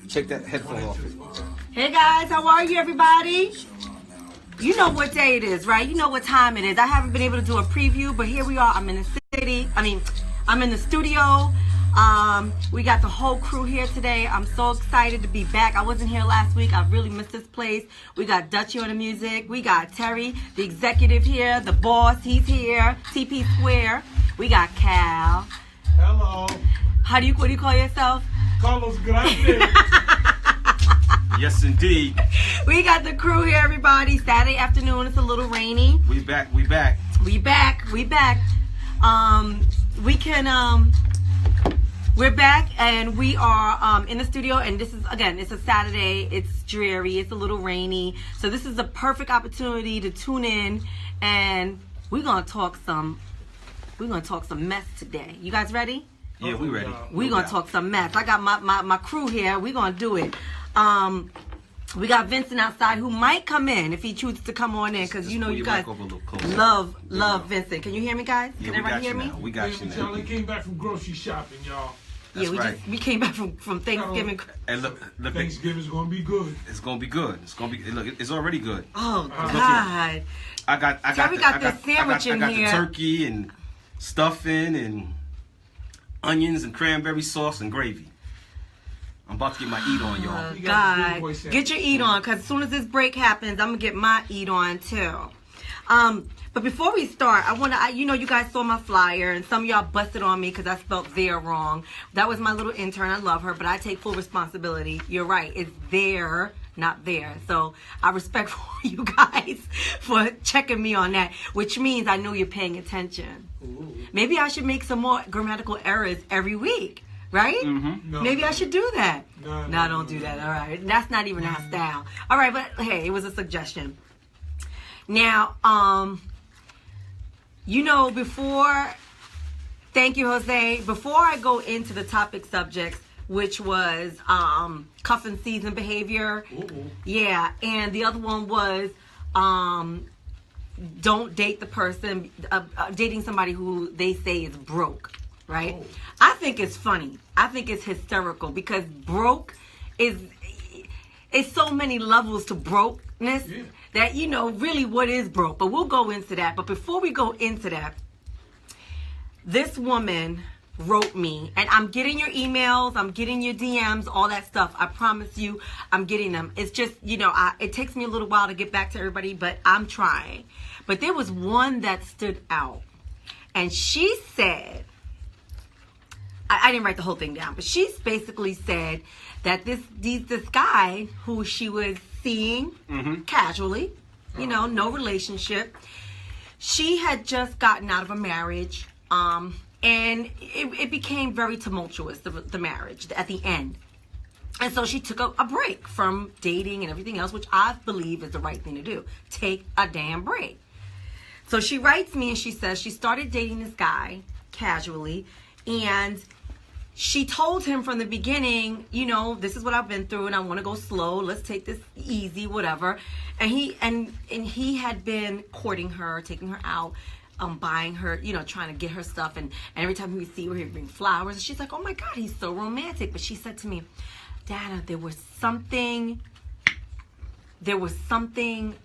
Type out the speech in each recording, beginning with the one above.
Take that headphone off. Hey guys, how are you, everybody? You know what day it is, right? You know what time it is. I haven't been able to do a preview, but here we are. I'm in the city. I'm in the studio. We got the whole crew here today. I'm so excited to be back. I wasn't here last week. I really missed this place. We got Dutchie on the music. We got Terry, the executive here. The boss, he's here. TP Square. We got Cal. Hello. What do you call yourself? Carlos Grande. Yes, indeed. We got the crew here, everybody. Saturday afternoon. It's a little rainy. We back. We back. We're back, and we are in the studio, and this is, again, it's a Saturday. It's dreary. It's a little rainy. So this is a perfect opportunity to tune in, and we're going to talk some mess today. You guys ready? Yeah, we ready. We're going to talk some mess. I got my crew here. We're going to do it. We got Vincent outside who might come in if he chooses to come on in, because you know you guys love Vincent. Can you hear me, guys? Yeah, Can everybody hear me? We got you now. We came back from grocery shopping, y'all. We came back from Thanksgiving. And look, Thanksgiving's gonna be good. It's gonna be good. It's already good. Oh God! I got this sandwich in here. I got the turkey and stuffing and onions and cranberry sauce and gravy. I'm about to get my eat on, y'all. Oh, God. Get your eat on, because as soon as this break happens, I'm going to get my eat on, too. But before we start, I want to, you guys saw my flyer, and some of y'all busted on me because I spelled there wrong. That was my little intern. I love her, but I take full responsibility. You're right. It's there, not there. So I respect you guys for checking me on that, which means I know you're paying attention. Ooh. Maybe I should make some more grammatical errors every week. Right? Mm-hmm. No, Maybe I should do that. No, don't do that. All right. That's not even our style. All right, but hey, it was a suggestion. Now, thank you, Jose. Before I go into the topic subjects, which was cuffing season behavior. Ooh. Yeah, and the other one was don't date the person, dating somebody who they say is broke. Right? Oh. I think it's funny. I think it's hysterical because broke is so many levels to brokenness that, really what is broke. But we'll go into that. But before we go into that, this woman wrote me, and I'm getting your emails, I'm getting your DMs, all that stuff. I promise you, I'm getting them. It's just, it takes me a little while to get back to everybody, but I'm trying. But there was one that stood out. And she said, I didn't write the whole thing down, but she basically said that this guy who she was seeing casually, no relationship, she had just gotten out of a marriage, and it became very tumultuous, the marriage at the end. And so she took a break from dating and everything else, which I believe is the right thing to do. Take a damn break. So she writes me and she says she started dating this guy casually, and she told him from the beginning, this is what I've been through and I want to go slow. Let's take this easy, whatever. And he had been courting her, taking her out, buying her, trying to get her stuff. And every time he would see her, he'd bring flowers. And she's like, oh my God, he's so romantic. But she said to me, Dana, there was something there was something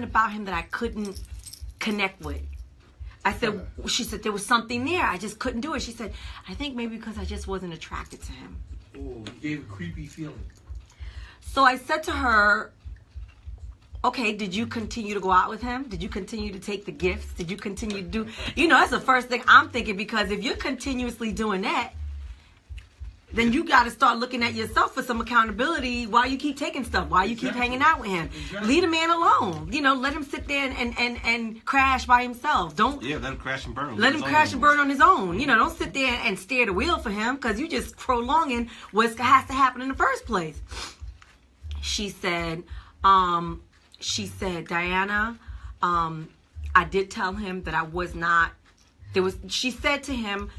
about him that I couldn't connect with. She said, there was something there. I just couldn't do it. She said, I think maybe because I just wasn't attracted to him. Oh, you gave a creepy feeling. So I said to her, okay, did you continue to go out with him? Did you continue to take the gifts? Did you continue to do, that's the first thing I'm thinking, because if you're continuously doing that, then you got to start looking at yourself for some accountability. Why you keep taking stuff? Why you keep hanging out with him? Leave the man alone. Let him sit there and crash by himself. Let him crash and burn. Let him crash and burn on his own. Don't sit there and steer the wheel for him, because you just prolonging what has to happen in the first place. She said, Diana, I did tell him that I was not. She said to him,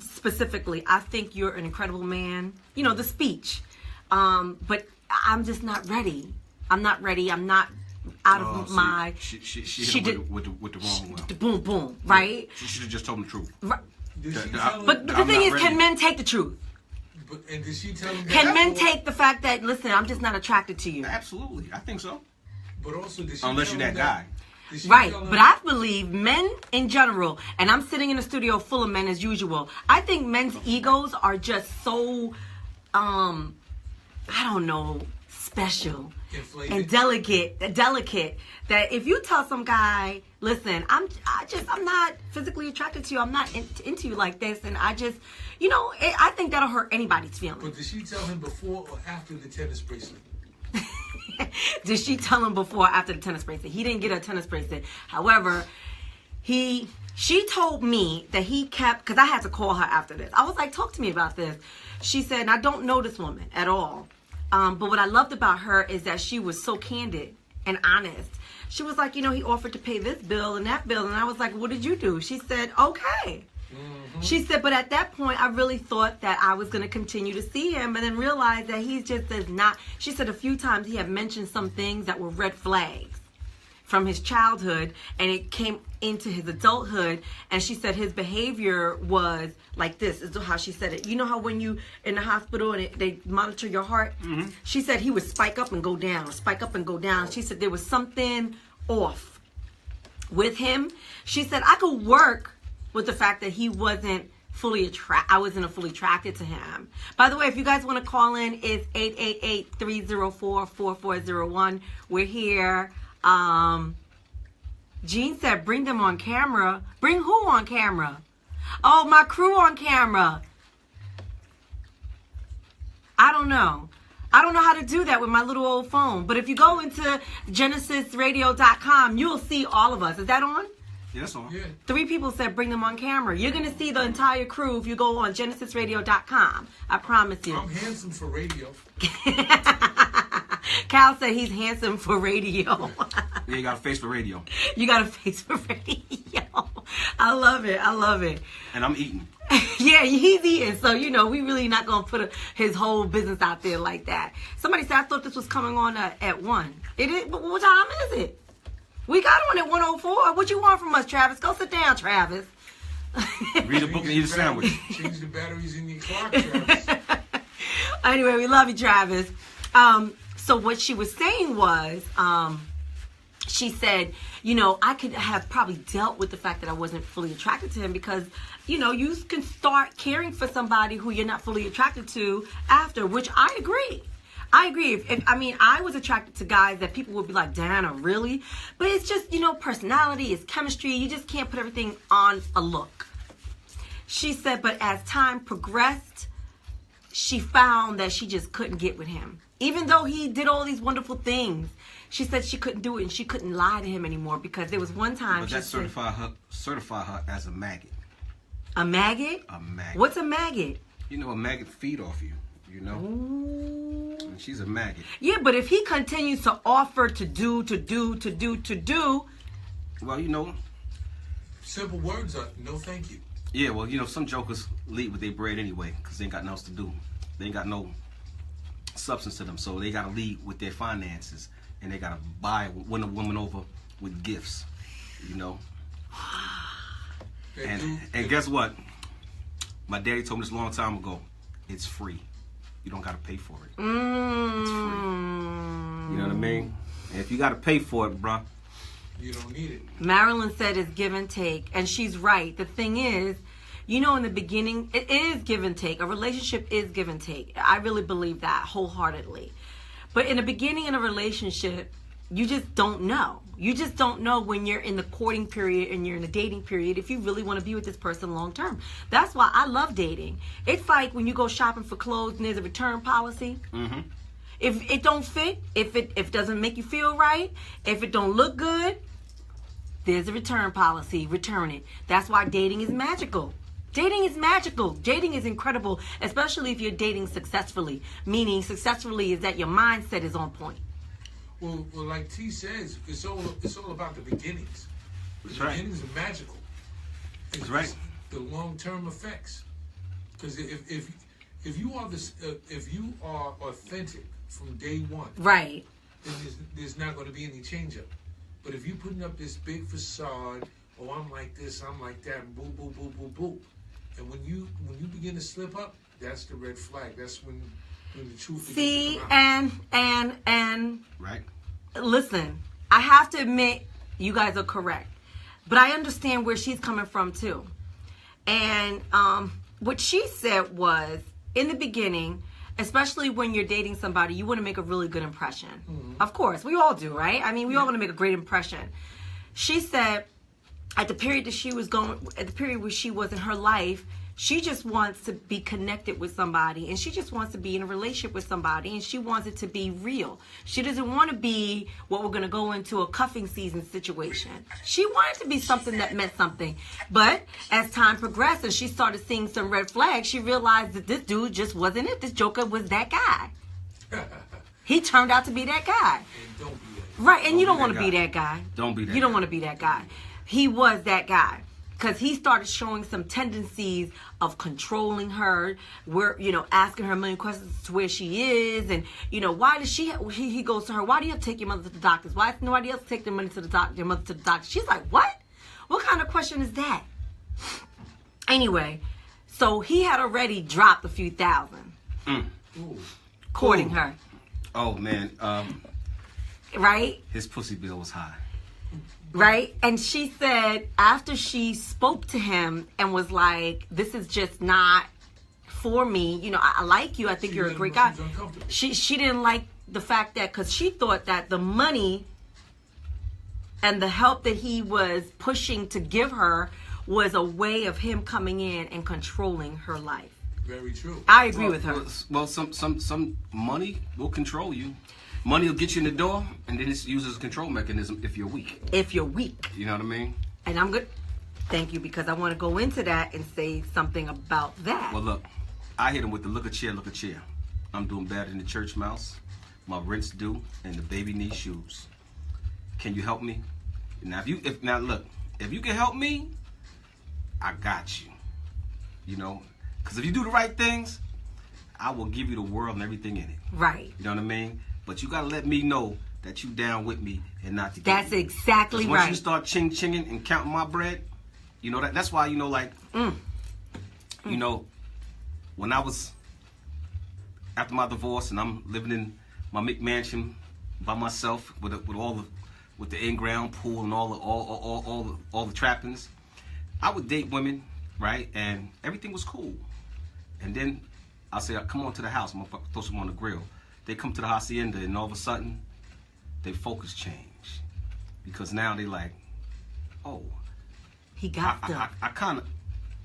specifically, I think you're an incredible man. The speech. But I'm just not ready. I'm not ready. I'm not out of my... She did with the wrong one. Boom, boom, right? She should have just told him the truth. Right. But the thing is, can men take the truth? And did she tell him that? Can men take the fact that, listen, I'm just not attracted to you? Absolutely, I think so. But also, did she Unless tell you're him that guy. Did she Right, tell him- but I believe men in general, and I'm sitting in a studio full of men as usual, I think men's egos are just so, I don't know, special Inflated. and delicate, that if you tell some guy, listen, I'm not physically attracted to you, I'm not into you like this, and I just, I think that'll hurt anybody's feelings. But did she tell him before or after the tennis bracelet? Did she tell him before or after the tennis bracelet? He didn't get a tennis bracelet. However, she told me that he kept, because I had to call her after this. I was like, talk to me about this. She said, and I don't know this woman at all. But what I loved about her is that she was so candid and honest. She was like, he offered to pay this bill and that bill. And I was like, what did you do? She said, okay. Mm-hmm. She said, but at that point, I really thought that I was going to continue to see him and then realized that he just does not. She said a few times he had mentioned some things that were red flags from his childhood, and it came into his adulthood. And she said his behavior was like this, is how she said it. You know how when you in the hospital and they monitor your heart? Mm-hmm. She said he would spike up and go down, spike up and go down. She said there was something off with him. She said I could work with the fact that he wasn't I wasn't fully attracted to him. By the way, if you guys want to call in, it's 888-304-4401. We're here. Jean said, bring them on camera. Bring who on camera? Oh, my crew on camera. I don't know. I don't know how to do that with my little old phone. But if you go into genesisradio.com, you'll see all of us. Is that on? Yeah, that's on. Yeah. 3 people said bring them on camera. You're going to see the entire crew if you go on genesisradio.com. I promise you. I'm handsome for radio. Cal said he's handsome for radio. Yeah, you got a face for radio. You got a face for radio. I love it. I love it. And I'm eating. Yeah, he's eating. So, we really not going to put his whole business out there like that. Somebody said, I thought this was coming on at 1. It is. What time is it? We got on at 1:04. What you want from us, Travis? Go sit down, Travis. Read a book and eat a sandwich. Change the batteries in your clock, Travis. Anyway, we love you, Travis. So what she was saying was, she said, I could have probably dealt with the fact that I wasn't fully attracted to him because, you can start caring for somebody who you're not fully attracted to after, which I agree. If I was attracted to guys that people would be like, Diana, really? But it's just, personality, it's chemistry. You just can't put everything on a look. She said, but as time progressed, she found that she just couldn't get with him. Even though he did all these wonderful things, she said she couldn't do it and she couldn't lie to him anymore because there was one time. But that certify her as a maggot. A maggot? A maggot. What's a maggot? A maggot feed off you. Ooh. And she's a maggot. Yeah, but if he continues to offer to do. Well, Simple words are no thank you. Yeah, well, some jokers lead with their bread anyway because they ain't got nothing else to do. They ain't got no substance to them, so they got to lead with their finances and they got to win a woman over with gifts, And guess what? My daddy told me this a long time ago. It's free. You don't got to pay for it. It's free. You know what I mean? And if you got to pay for it, bruh, you don't need it. Marilyn said it's give and take, and she's right. The thing is, in the beginning, it is give and take. A relationship is give and take. I really believe that wholeheartedly. But in the beginning of a relationship, you just don't know. You just don't know when you're in the courting period and you're in the dating period if you really want to be with this person long term. That's why I love dating. It's like when you go shopping for clothes and there's a return policy. Mm-hmm. If it don't fit, if it doesn't make you feel right, if it don't look good, there's a return policy. Return it. That's why dating is magical. Dating is magical. Dating is incredible, especially if you're dating successfully. Meaning successfully is that your mindset is on point. Well, like T says, it's all about the beginnings. That's The right. beginnings are magical. That's right. The long-term effects. Because if you are authentic from day one, Right. then there's not going to be any change up. But if you're putting up this big facade, oh, I'm like this, I'm like that, and boo, boo, boo, boo, boo. And when you begin to slip up, That's the red flag. That's when the truth See, begins to come out. and Right. listen, I have to admit, you guys are correct. But I understand where she's coming from, too. And what she said was, in the beginning, especially when you're dating somebody, you want to make a really good impression. Mm-hmm. Of course, we all do, right? I mean, we all want to make a great impression. She said, at the period where she was in her life, she just wants to be connected with somebody, and she just wants to be in a relationship with somebody, and she wants it to be real. She doesn't want to be what we're going to go into a cuffing season situation. She wanted to be something that meant something. But as time progressed and she started seeing some red flags, she realized that this dude just wasn't it. This joker was that guy. He turned out to be that guy. And don't be that. Right, and you don't want to be that guy. Don't be that You don't guy. want to be that guy. He was that guy. Because he started showing some tendencies of controlling her, where, asking her a million questions to where she is, and, why does he goes to her, why do you have to take your mother to the doctors? Why does nobody else take their mother to the doctor? She's like, what? What kind of question is that? Anyway, so he had already dropped a few thousand, courting her. Oh, man. Right? His pussy bill was high. Right? And she said after she spoke to him and was like, this is just not for me. I like you. I think you're a great guy. She didn't like the fact that, because she thought that the money and the help that he was pushing to give her was a way of him coming in and controlling her life. Very true. I agree with her. Well, some money will control you. Money will get you in the door, and then it's used as a control mechanism if you're weak. If you're weak. You know what I mean? And I'm good. Thank you, because I want to go into that and say something about that. Well, look, I hit him with the look a chair. I'm doing better than the church mouse, my rent's due, and the baby needs shoes. Can you help me? Now, if you can help me, I got you. Because if you do the right things, I will give you the world and everything in it. Right. You know what I mean? But you gotta let me know that you down with me and not to get That's me. exactly right. Once you start chinging and counting my bread, that's why when I was after my divorce and I'm living in my McMansion by myself with the in-ground pool and all the trappings, I would date women, right? And everything was cool. And then I'll say, come on to the house. I'm gonna throw some on the grill. They come to the hacienda, and all of a sudden, their focus changed, because now they like, oh, he got them.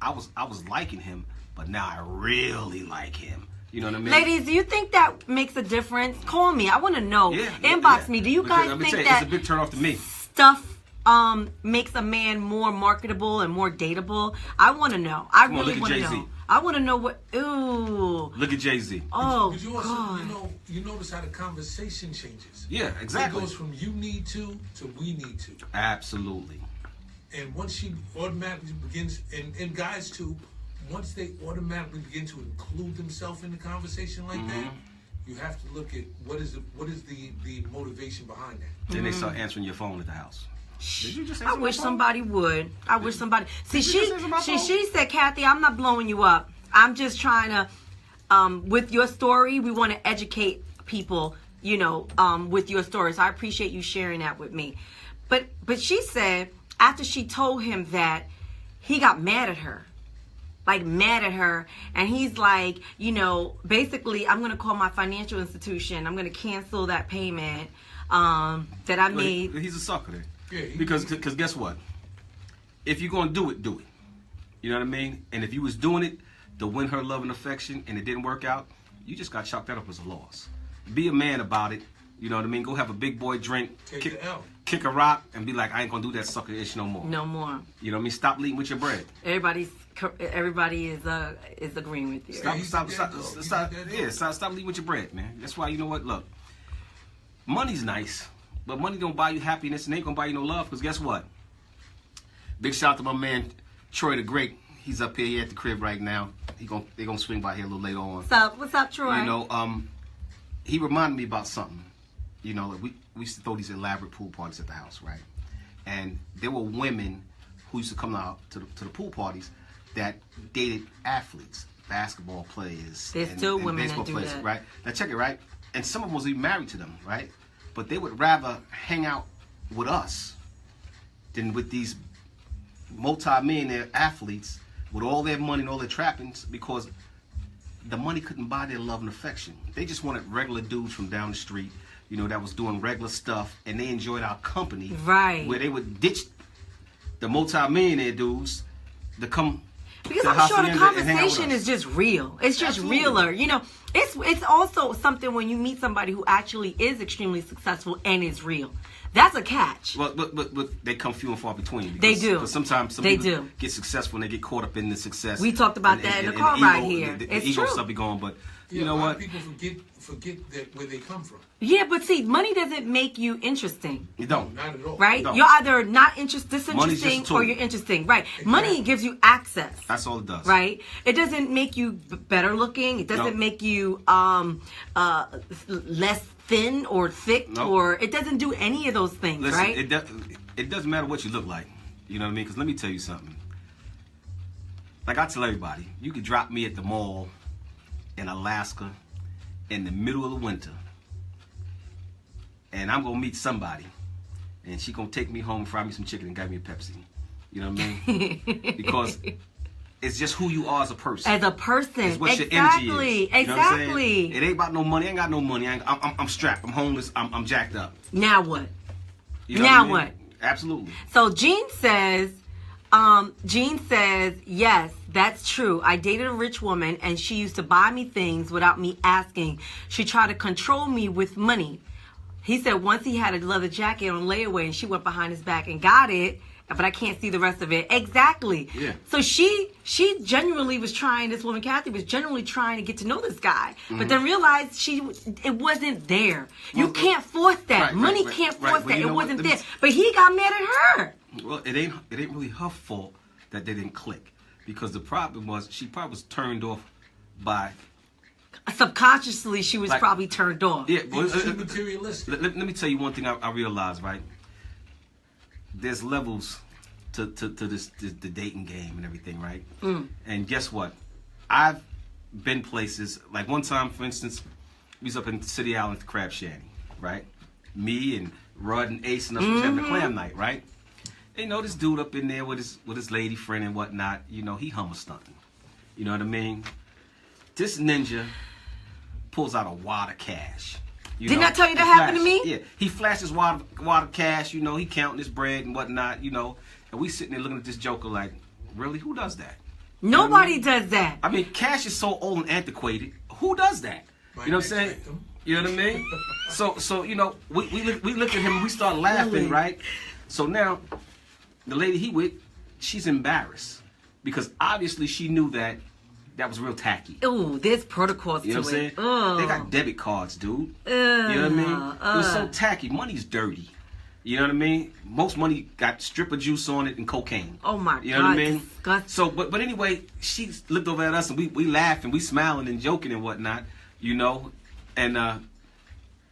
I was liking him, but now I really like him. You know what I mean? Ladies, do you think that makes a difference? Call me. I want to know. Inbox me. Do you guys think that it's a big turn off to me? Stuff makes a man more marketable and more dateable? I want to know. I really want to know. I want to know what. Ooh. Look at Jay-Z. Oh, but you also, God. you notice how the conversation changes. Yeah, exactly. It goes from you need to we need to. Absolutely. And once she automatically begins, and guys too, once they automatically begin to include themselves in the conversation like that, you have to look at what is the motivation behind that. Then they start answering your phone at the house. Did you just say I wish somebody would. I wish somebody. See, she said, Kathy, I'm not blowing you up. I'm just trying to, with your story, we want to educate people, with your story. So I appreciate you sharing that with me. But she said, after she told him that, he got mad at her. And he's like, basically, I'm going to call my financial institution. I'm going to cancel that payment that I made. He's a sucker there. Yeah, because guess what? If you're going to do it, do it. You know what I mean? And if you was doing it to win her love and affection and it didn't work out, you just got chalked that up as a loss. Be a man about it. You know what I mean? Go have a big boy drink. Kick a rock and be like, I ain't going to do that sucker ish no more. No more. You know what I mean? Stop leading with your bread. Everybody is agreeing with you. Stop leading with your bread, man. That's why, you know what? Look, money's nice. But money don't buy you happiness and ain't gonna buy you no love, because guess what? Big shout out to my man Troy the Great. He's up here at the crib right now. They gonna swing by here a little later on. What's up, Troy? He reminded me about something. Like we used to throw these elaborate pool parties at the house, right? And there were women who used to come out to the pool parties that dated athletes, basketball players. There's still women baseball that do players, that. right? Now check it, right? And some of them was even married to them, right? But they would rather hang out with us than with these multi-millionaire athletes with all their money and all their trappings, because the money couldn't buy their love and affection. They just wanted regular dudes from down the street, you know, that was doing regular stuff, and they enjoyed our company. Right. Where they would ditch the multi-millionaire dudes to come. Because to I'm sure the Hacienda and hang out with conversation us. is just real. It's just Absolutely. realer. You know, it's also something when you meet somebody who actually is extremely successful and is real. That's a catch. Well, but they come few and far between. They do. Because sometimes some They people do. get successful and they get caught up in the success. We talked about that in the car ride here. The It's ego true. stuff be going, but Yeah, you know a lot what? of people forget that where they come from. Yeah, but see, money doesn't make you interesting. You don't. Not at all. Right? No. You're either not Money's just a disinteresting tool. or you're interesting. Right. Money gives you access. That's all it does. Right? It doesn't make you better looking. It doesn't No. make you less thin or thick, No. or it doesn't do any of those things, Listen, right? it doesn't matter what you look like. You know what I mean? Because let me tell you something. Like I tell everybody, you could drop me at the mall in Alaska in the middle of the winter, and I'm gonna meet somebody, and she gonna take me home, fry me some chicken, and give me a Pepsi. You know what I mean? Because it's just who you are as a person. As a person, It's what exactly, your energy is. You know what I'm saying? exactly. It ain't about no money. I ain't got no money. I'm strapped. I'm homeless. I'm jacked up. Now what? You know Now I mean? what? Absolutely. So Jean says, yes, that's true. I dated a rich woman and she used to buy me things without me asking. She tried to control me with money. He said once he had a leather jacket on layaway and she went behind his back and got it, but I can't see the rest of it. Exactly. Yeah. So she genuinely was trying, this woman Kathy was genuinely trying to get to know this guy, but then realized it wasn't there. You Well, can't force that. right, Money right, can't right. force Well, that. you It know what? wasn't Let me there. But he got mad at her. Well, it ain't really her fault that they didn't click, because the problem was she probably was turned off by. Subconsciously, she was Like- probably turned off. Yeah, It's too materialistic. let me tell you one thing I realized, right? There's levels to the dating game and everything, right? And guess what? I've been places, like one time, for instance, we was up in City Island at the Crab Shanty, right? Me and Rud and Ace and us was having a clam night, right? And, you know, this dude up in there with his lady friend and whatnot, you know, he hummer stunting. You know what I mean? This ninja pulls out a wad of cash. Didn't I tell you that happened to me? Yeah, he flashes wad of cash. You know, he counting his bread and whatnot. You know, and we sitting there looking at this joker like, really, who does that? Nobody does that. I mean, cash is so old and antiquated. Who does that? My You know what I'm next saying? victim. You know what I mean? So you know, we look at him and we start laughing, Really? right? So now, the lady he with, she's embarrassed because obviously she knew that was real tacky. Ooh, there's protocols You know to what I'm it. saying? Ugh. They got debit cards, dude. You know what I mean? It was so tacky. Money's dirty. You know what I mean? Most money got stripper juice on it and cocaine. Oh my You know what I God, mean? disgusting. So, but anyway, she looked over at us and we laughing, we smiling and joking and whatnot, you know. And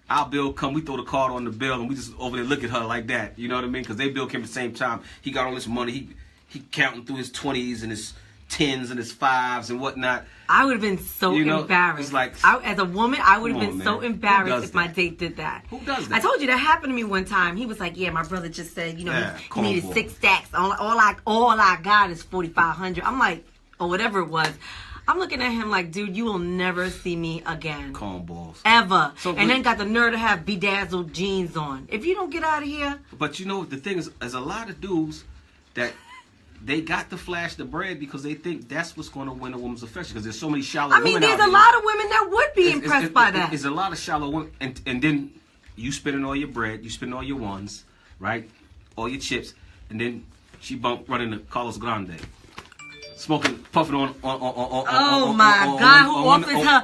our bill come, we throw the card on the bill and we just over there look at her like that. You know what I mean? Because their bill came at the same time. He got all this money. He counting through his 20s and his 10s and his 5s and whatnot. I would have been so You know, embarrassed. it's like- As a woman, I would have Come been on, so man. Who embarrassed does if my that? date did that. Who does that? I told you that happened to me one time. He was like, "Yeah, my brother just said, you know, Yeah, he needed cornball. 6 stacks. All I got is 4,500." I'm like, or whatever it was. I'm looking at him like, dude, you will never see me again. Cornballs. Ever. So And then got the nerve to have bedazzled jeans on. If you don't get out of here, But you know, the thing is, there's a lot of dudes that they got to flash the bread because they think that's what's going to win a woman's affection. Because there's so many shallow I women mean, out there's a there. lot of women that would be impressed by that. There's a lot of shallow women, and then you spending all your bread, you spending all your ones, right? All your chips, and then she running to Carlos Grande, smoking, puffing on. Oh my God!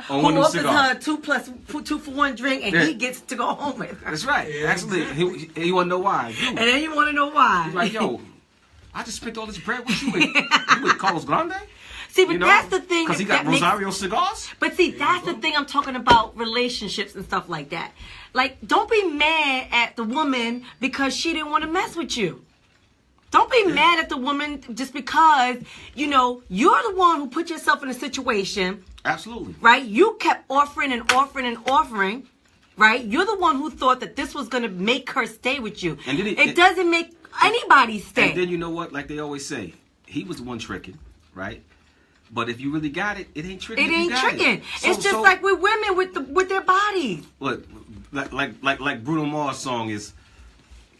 Who offers her 2 for 1 drink, and Yeah. he gets to go home with her. That's right. Yeah, Actually, exactly. he want to know why. You. And then you want to know why? He's like, yo, I just spent all this bread with you. You with Carlos Grande? See, but You know? that's the thing. Because he got that makes- Rosario cigars? But see, that's the thing I'm talking about, relationships and stuff like that. Like, don't be mad at the woman because she didn't want to mess with you. Don't be mad at the woman just because, you know, you're the one who put yourself in a situation. Absolutely. Right? You kept offering and offering and offering. Right? You're the one who thought that this was going to make her stay with you. And then it doesn't make anybody stay. And then you know what? Like they always say, he was the one tricking, right? But if you really got it, it ain't tricking. It ain't tricking. It's just like with women with their bodies. Look, like Bruno Mars' song is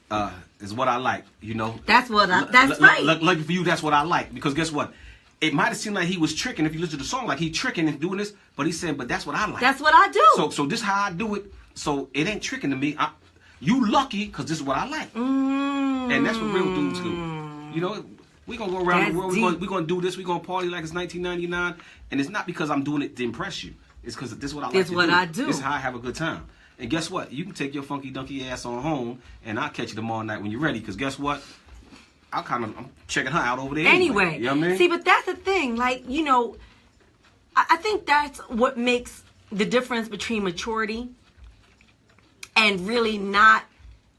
what I like. You know. That's right. Like for you, that's what I like, because guess what? It might have seemed like he was tricking if you listen to the song, like he tricking and doing this, but he's saying, but that's what I like. That's what I do. So this how I do it. So it ain't tricking to me. You lucky because this is what I like, and that's what real dudes do. You know. We're going to go around the world. We're going to do this. We're going to party like it's 1999. And it's not because I'm doing it to impress you. It's because this is what I like to do. This is what I do. This is how I have a good time. And guess what? You can take your funky donkey ass on home, and I'll catch you tomorrow night when you're ready. Because guess what? I'm checking her out over there anyway. You know what I mean? See, but that's the thing. Like, you know, I think that's what makes the difference between maturity and really not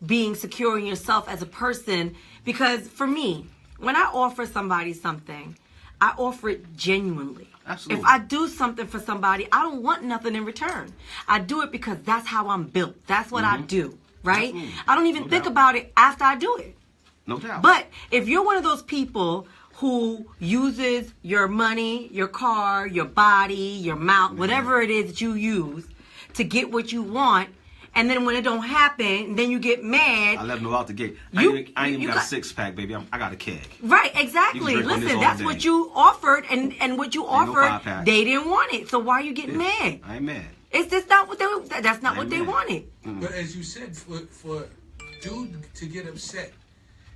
being secure in yourself as a person. Because for me, when I offer somebody something, I offer it genuinely. Absolutely. If I do something for somebody, I don't want nothing in return. I do it because that's how I'm built. That's what I do, right? Absolutely. I don't even think about it after I do it. No doubt. But if you're one of those people who uses your money, your car, your body, your mouth, whatever it is that you use to get what you want, and then when it don't happen, then you get mad. I let them know out the gate. I ain't even got a six-pack, baby. I got a keg. Right, exactly. Listen, that's what you offered, and what you offered, they didn't want it. So why are you getting mad? I ain't mad. It's just not what that's not what they wanted. But as you said, for dude to get upset,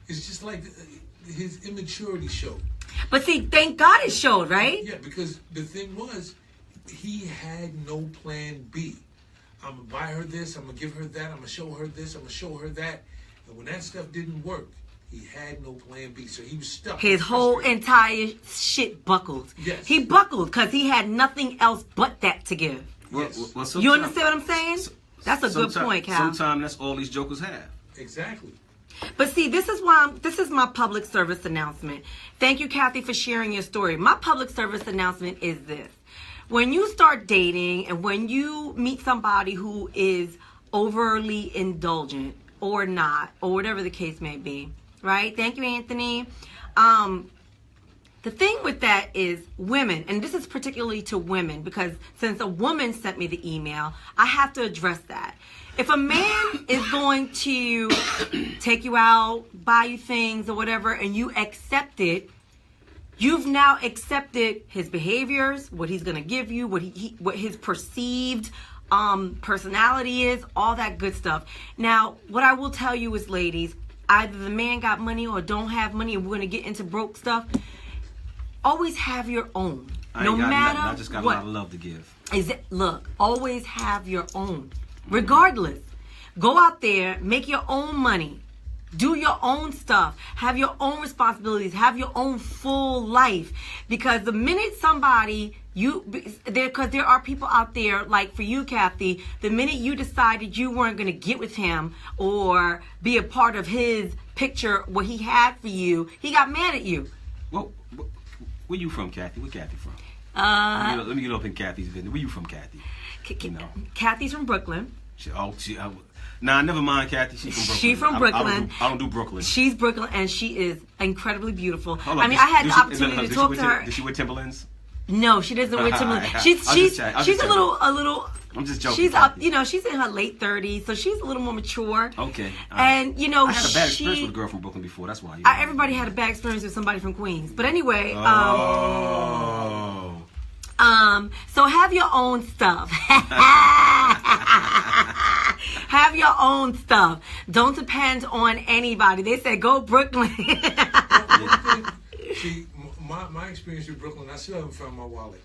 it's just like his immaturity showed. But see, thank God it showed, right? Yeah, because the thing was, he had no plan B. I'm going to buy her this, I'm going to give her that, I'm going to show her this, I'm going to show her that. And when that stuff didn't work, he had no plan B. So he was stuck. His whole entire shit buckled. Yes. He buckled because he had nothing else but that to give. Yes. Well, you understand what I'm saying? That's a good point, Cal. Sometimes that's all these jokers have. Exactly. But see, this is my public service announcement. Thank you, Kathy, for sharing your story. My public service announcement is this. When you start dating and when you meet somebody who is overly indulgent or not, or whatever the case may be, right? Thank you, Anthony. The thing with that is women, and this is particularly to women, because since a woman sent me the email, I have to address that. If a man is going to take you out, buy you things or whatever, and you accept it, you've now accepted his behaviors, what he's going to give you, what his perceived personality is, all that good stuff. Now, what I will tell you is, ladies, either the man got money or don't have money, and we're going to get into broke stuff. Always have your own. No matter I just got what. A lot of love to give. Look, always have your own. Regardless. Go out there, make your own money. Do your own stuff. Have your own responsibilities. Have your own full life. Because the minute somebody, because there are people out there, like for you, Kathy, the minute you decided you weren't going to get with him or be a part of his picture, what he had for you, he got mad at you. Well, where you from, Kathy? Where Kathy from? Let me get up in Kathy's business. Where you from, Kathy? Kathy's from Brooklyn. Nah, never mind, Kathy. She's from Brooklyn. She's from Brooklyn. I don't do Brooklyn. She's Brooklyn, and she is incredibly beautiful. I had the opportunity to talk to her. Did she wear Timberlands? No, she doesn't wear Timberlands. She's a little. I'm just joking. She's up, she's in her late 30s, so she's a little more mature. Okay. And I had a bad experience with a girl from Brooklyn before. That's why. Everybody had a bad experience with somebody from Queens, but anyway. So have your own stuff. Have your own stuff. Don't depend on anybody. They said go Brooklyn. See, my experience with Brooklyn, I still haven't found my wallet.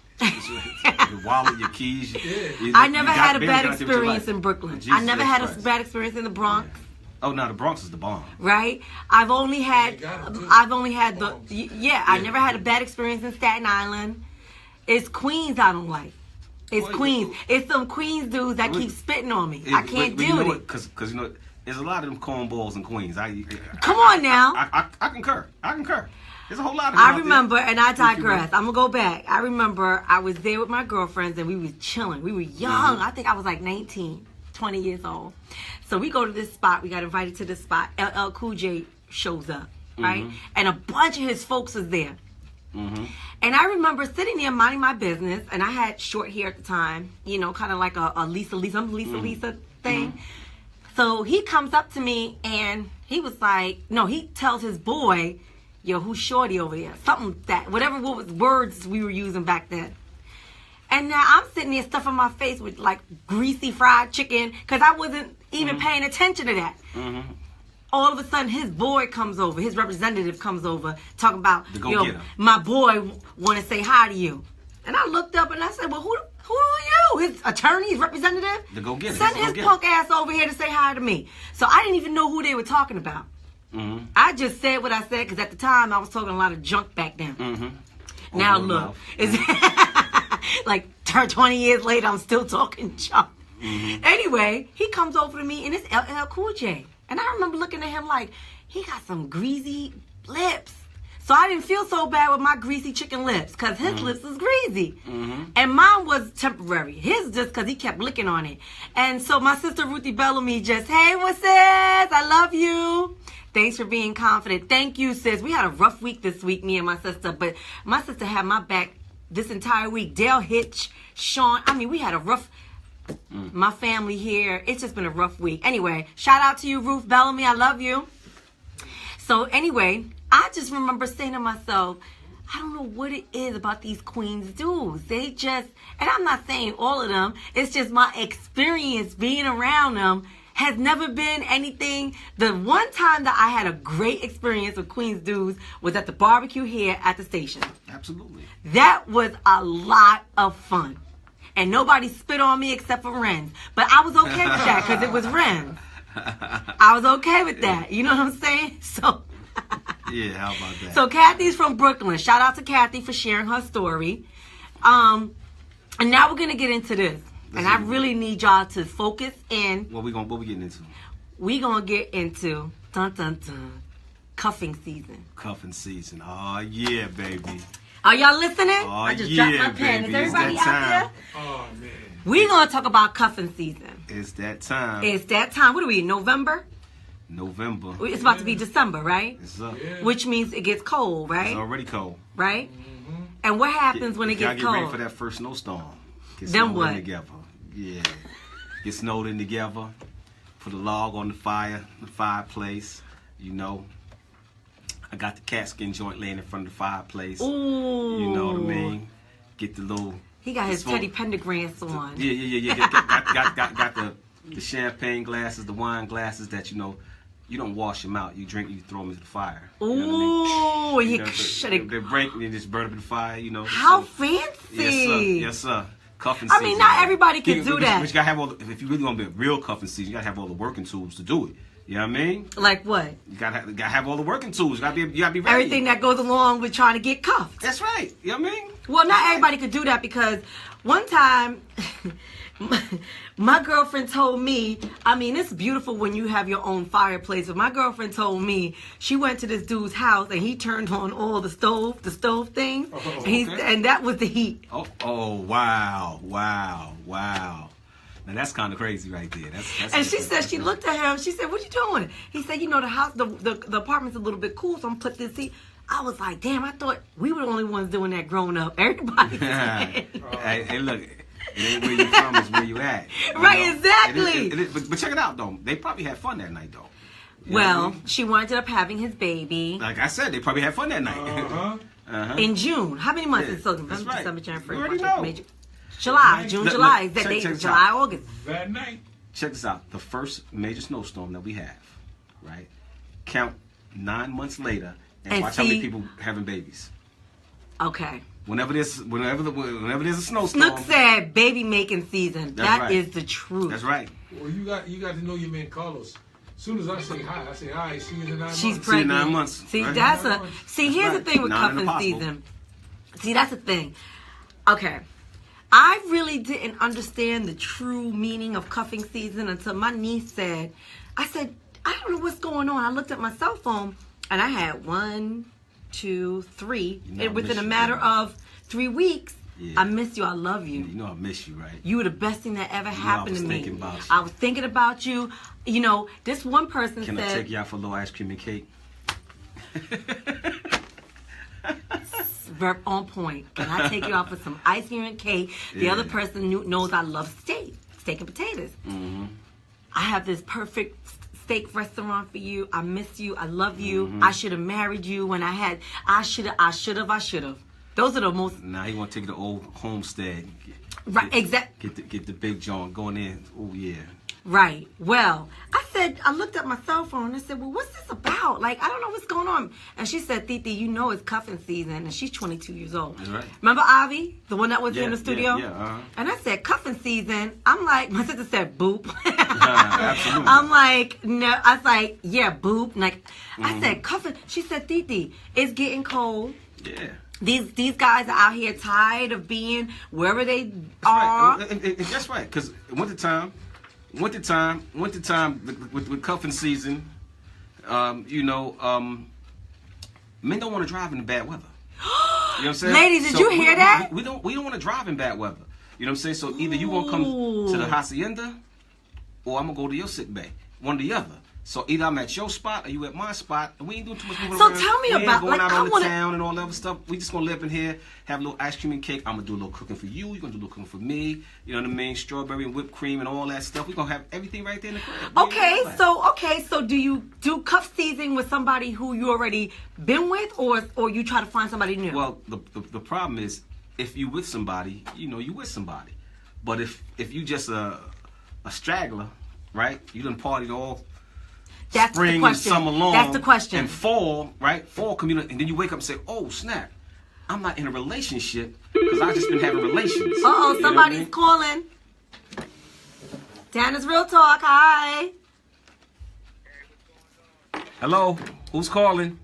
Your wallet, your keys. Yeah. I never had a bad experience in Brooklyn. I never had a bad experience in the Bronx. Yeah. Oh no, the Bronx is the bomb. Right? I've only had I never had a bad experience in Staten Island. It's Queens I don't like. It's Queens. It's some Queens dudes that keep spitting on me. I can't do it. Because There's a lot of them cornballs in Queens. Come on now. I concur. There's a whole lot of them I out remember, there. and I digress. I'm going to go back. I remember I was there with my girlfriends, and we was chilling. We were young. I think I was like 19, 20 years old. So we go to this spot. We got invited to this spot. LL Cool J shows up, right? And a bunch of his folks was there. And I remember sitting there minding my business, and I had short hair at the time, you know, kind of like a Lisa thing. So he comes up to me, and he was like, no, he tells his boy, yo, who's shorty over there? Something that, whatever what was words we were using back then. And now I'm sitting there stuffing my face with like greasy fried chicken because I wasn't even paying attention to that. All of a sudden, his boy comes over, his representative comes over, talking about, yo, my boy want to say hi to you. And I looked up and I said, well, who are you? His attorney, his representative? The go-getter. Send his punk ass over here to say hi to me. So I didn't even know who they were talking about. I just said what I said because at the time I was talking a lot of junk back then. Now look, it's like 20 years later, I'm still talking junk. Anyway, he comes over to me and it's LL Cool J. And I remember looking at him like, he got some greasy lips. So I didn't feel so bad with my greasy chicken lips because his lips was greasy. And mine was temporary. His just because he kept licking on it. And so my sister Ruthie Bellamy just, hey, what's this? I love you. Thanks for being confident. Thank you, sis. We had a rough week this week, me and my sister. But my sister had my back this entire week. Dale Hitch, Sean. I mean, we had a rough... My family here. It's just been a rough week. Anyway, shout out to you, Ruth Bellamy. I love you. So anyway, I just remember saying to myself, I don't know what it is about these Queens dudes. They just... And I'm not saying all of them. It's just my experience being around them has never been anything. The one time that I had a great experience with Queens dudes was at the barbecue here at the station. Absolutely. That was a lot of fun. And nobody spit on me except for Renz. But I was okay with that because it was Renz. I was okay with that. You know what I'm saying? So yeah, how about that? So Kathy's from Brooklyn. Shout out to Kathy for sharing her story. And now we're gonna get into this. And I really need y'all to focus in. What we getting into? We gonna get into cuffing season. Cuffing season. Oh yeah, baby. Are y'all listening? Oh, I just dropped my pen. Baby. Is everybody out there? Oh man. We're gonna talk about cuffing season. It's that time. It's that time. What are we in November? November. It's about to be December, right? It's up. Yeah. Which means it gets cold, right? It's already cold. Right? And what happens when it gets Y'all get ready cold? for that first snowstorm. Get Then snowed what? in together. Yeah. Get snowed in together. Put a log on the fireplace. You know. I got the cat skin joint laying in front of the fireplace. Ooh. You know what I mean? Get the little... He got his Teddy Pendergrass on. Yeah. Got the champagne glasses, the wine glasses that, you know, you don't wash them out. You drink, you throw them into the fire. You know Ooh. what I mean? They break and you just burn them in the fire, you know. How So, fancy. Yes, sir. Cuffing I season. mean, not everybody can do that. But you gotta have all if you really want to be a real cuffing season, you gotta have all the working tools to do it. You know what I mean? Like what? You gotta have all the working tools. You gotta be ready. Everything that goes along with trying to get cuffed. That's right. You know what I mean? Well, not everybody could do that because one time my girlfriend told me, I mean, it's beautiful when you have your own fireplace, but my girlfriend told me she went to this dude's house and he turned on all the stove things, and that was the heat. Oh, wow. Now that's kind of crazy right there. That's and she said, she looked at him, she said, what you doing? He said, you know, the house, the apartment's a little bit cool, so I'm put this heat. I was like, damn, I thought we were the only ones doing that growing up. Everybody. Hey, look, it ain't where you from, it's where you at. Right, exactly. But check it out, though. They probably had fun that night, though. Well, she ended up having his baby. Like I said, they probably had fun that night. In June. How many months is so? November, right. December, January, You February, already March, know. July, June, Look, July. Is that check date? this July, out. August. That night. Check this out. The first major snowstorm that we have, right? Count 9 months later and watch how many people having babies. Okay. Whenever there's a snowstorm. Snook said baby making season. That's That right. is the truth. That's right. Well, you got to know your man Carlos. As soon as I say hi, see you in the 9 months. She's See, pregnant. 9 months. See, Right. here's That's the thing with Not cuffing impossible. season. See, that's the thing. Okay. I really didn't understand the true meaning of cuffing season until my niece said, I said, I don't know what's going on. I looked at my cell phone and I had 1, 2, 3. And within a matter of 3 weeks, I miss you. I love you. You know I miss you, right? You were the best thing that ever happened to me. Thinking about you. I was thinking about you. You know, this one person Can said... I take you out for a little ice cream and cake? Verb on point. Can I take you out for some ice cream and cake? The other person knows I love steak and potatoes. Mm-hmm. I have this perfect steak restaurant for you. I miss you. I love you. I should have married you when I should have. Those are the most... Now he want to take you to old homestead. Right, exactly. Get the big John going in. Oh, yeah. Right. Well, I looked at my cell phone and I said, well, what's this about? Like, I don't know what's going on. And she said, Titi, you know it's cuffing season. And she's 22 years old. That's right. Remember Avi, the one that was here in the studio? Yeah. And I said, cuffing season. I'm like, my sister said, boop. Absolutely. I'm like, no. I was like, yeah, boop. Like, I said, cuffing. She said, Titi, it's getting cold. Yeah. These guys are out here tired of being wherever they are. Right. And that's right. Because wintertime with cuffing season, men don't want to drive in the bad weather. You know what I'm saying? Ladies, did you hear that? We don't want to drive in bad weather. You know what I'm saying? So either you gonna come to the hacienda, or I'm gonna go to your sick bay. One or the other. So either I'm at your spot or you at my spot, and we ain't doing too much moving around. So tell me we ain't about, going like, out on the town and all that other stuff. We just gonna live in here, have a little ice cream and cake. I'm gonna do a little cooking for you. You're gonna do a little cooking for me. You know what I mean? Strawberry and whipped cream and all that stuff. We're gonna have everything right there in the crib. So do you do cuff season with somebody who you already been with, or you try to find somebody new? Well, the problem is, if you with somebody, you with somebody. But if you just a straggler, right? You done partied all That's spring the question. and summer long. That's the question. And fall, right? Fall community, and then you wake up and say, "Oh snap, I'm not in a relationship because I just been having relations." Somebody's calling. Dana's Real Talk. Hi. Hello, who's calling?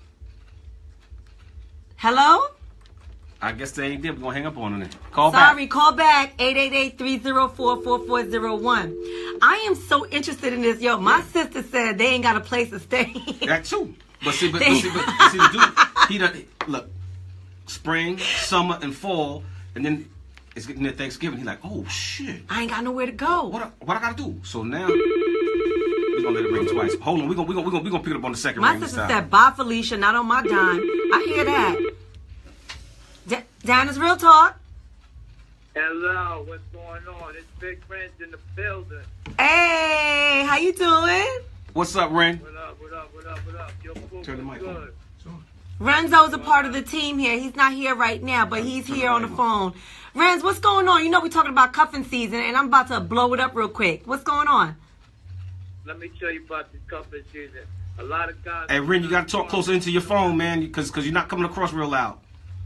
Hello. I guess they ain't there. We're gonna hang up on it. Call Sorry, back. call back 888-304-4401. I am so interested in this. Yo, my sister said they ain't got a place to stay. That too. But see, the dude, he done look. Spring, summer, and fall, and then it's getting near Thanksgiving. He's like, "Oh shit, I ain't got nowhere to go. what I gotta do?" So now we're gonna let it ring twice. Hold on, we're gonna pick it up on the second ring. My sister said, "Bye, Felicia. Not on my dime." I hear that. Dana's Real Talk. Hello, what's going on? It's Big Friends in the building. Hey, how you doing? What's up, Ren? What up? Yo, Turn the mic on. good. Renzo's a part of the team here. He's not here right now, but he's here on the phone. Renz, what's going on? You know we're talking about cuffing season, and I'm about to blow it up real quick. What's going on? Let me tell you about this cuffing season. A lot of guys... Hey, Ren, you gotta talk closer into your phone, man, because you're not coming across real loud.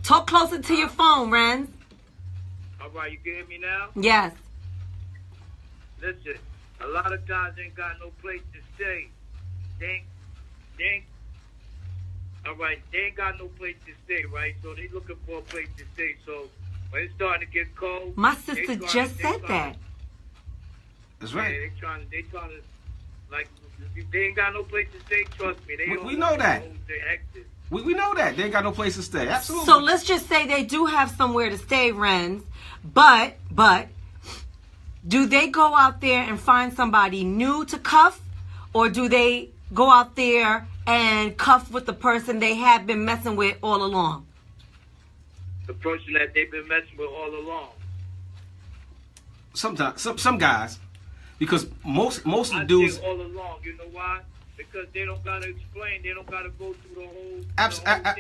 Talk closer to your phone, Renz. All right, you can hear me now? Yes. Listen, a lot of guys ain't got no place to stay. They ain't got no place to stay, right? So they looking for a place to stay. So when it's starting to get cold... My sister just said that. That's right. Yeah, they trying to, like, if they ain't got no place to stay, trust me. We know that. They exit. We know that. They ain't got no place to stay. Absolutely. So let's just say they do have somewhere to stay, Renz. But, do they go out there and find somebody new to cuff? Or do they go out there and cuff with the person they have been messing with all along? The person that they've been messing with all along. Sometimes, some guys, because most of the I dudes... say all along. You know why? Because they don't gotta explain. They don't gotta go through the whole thing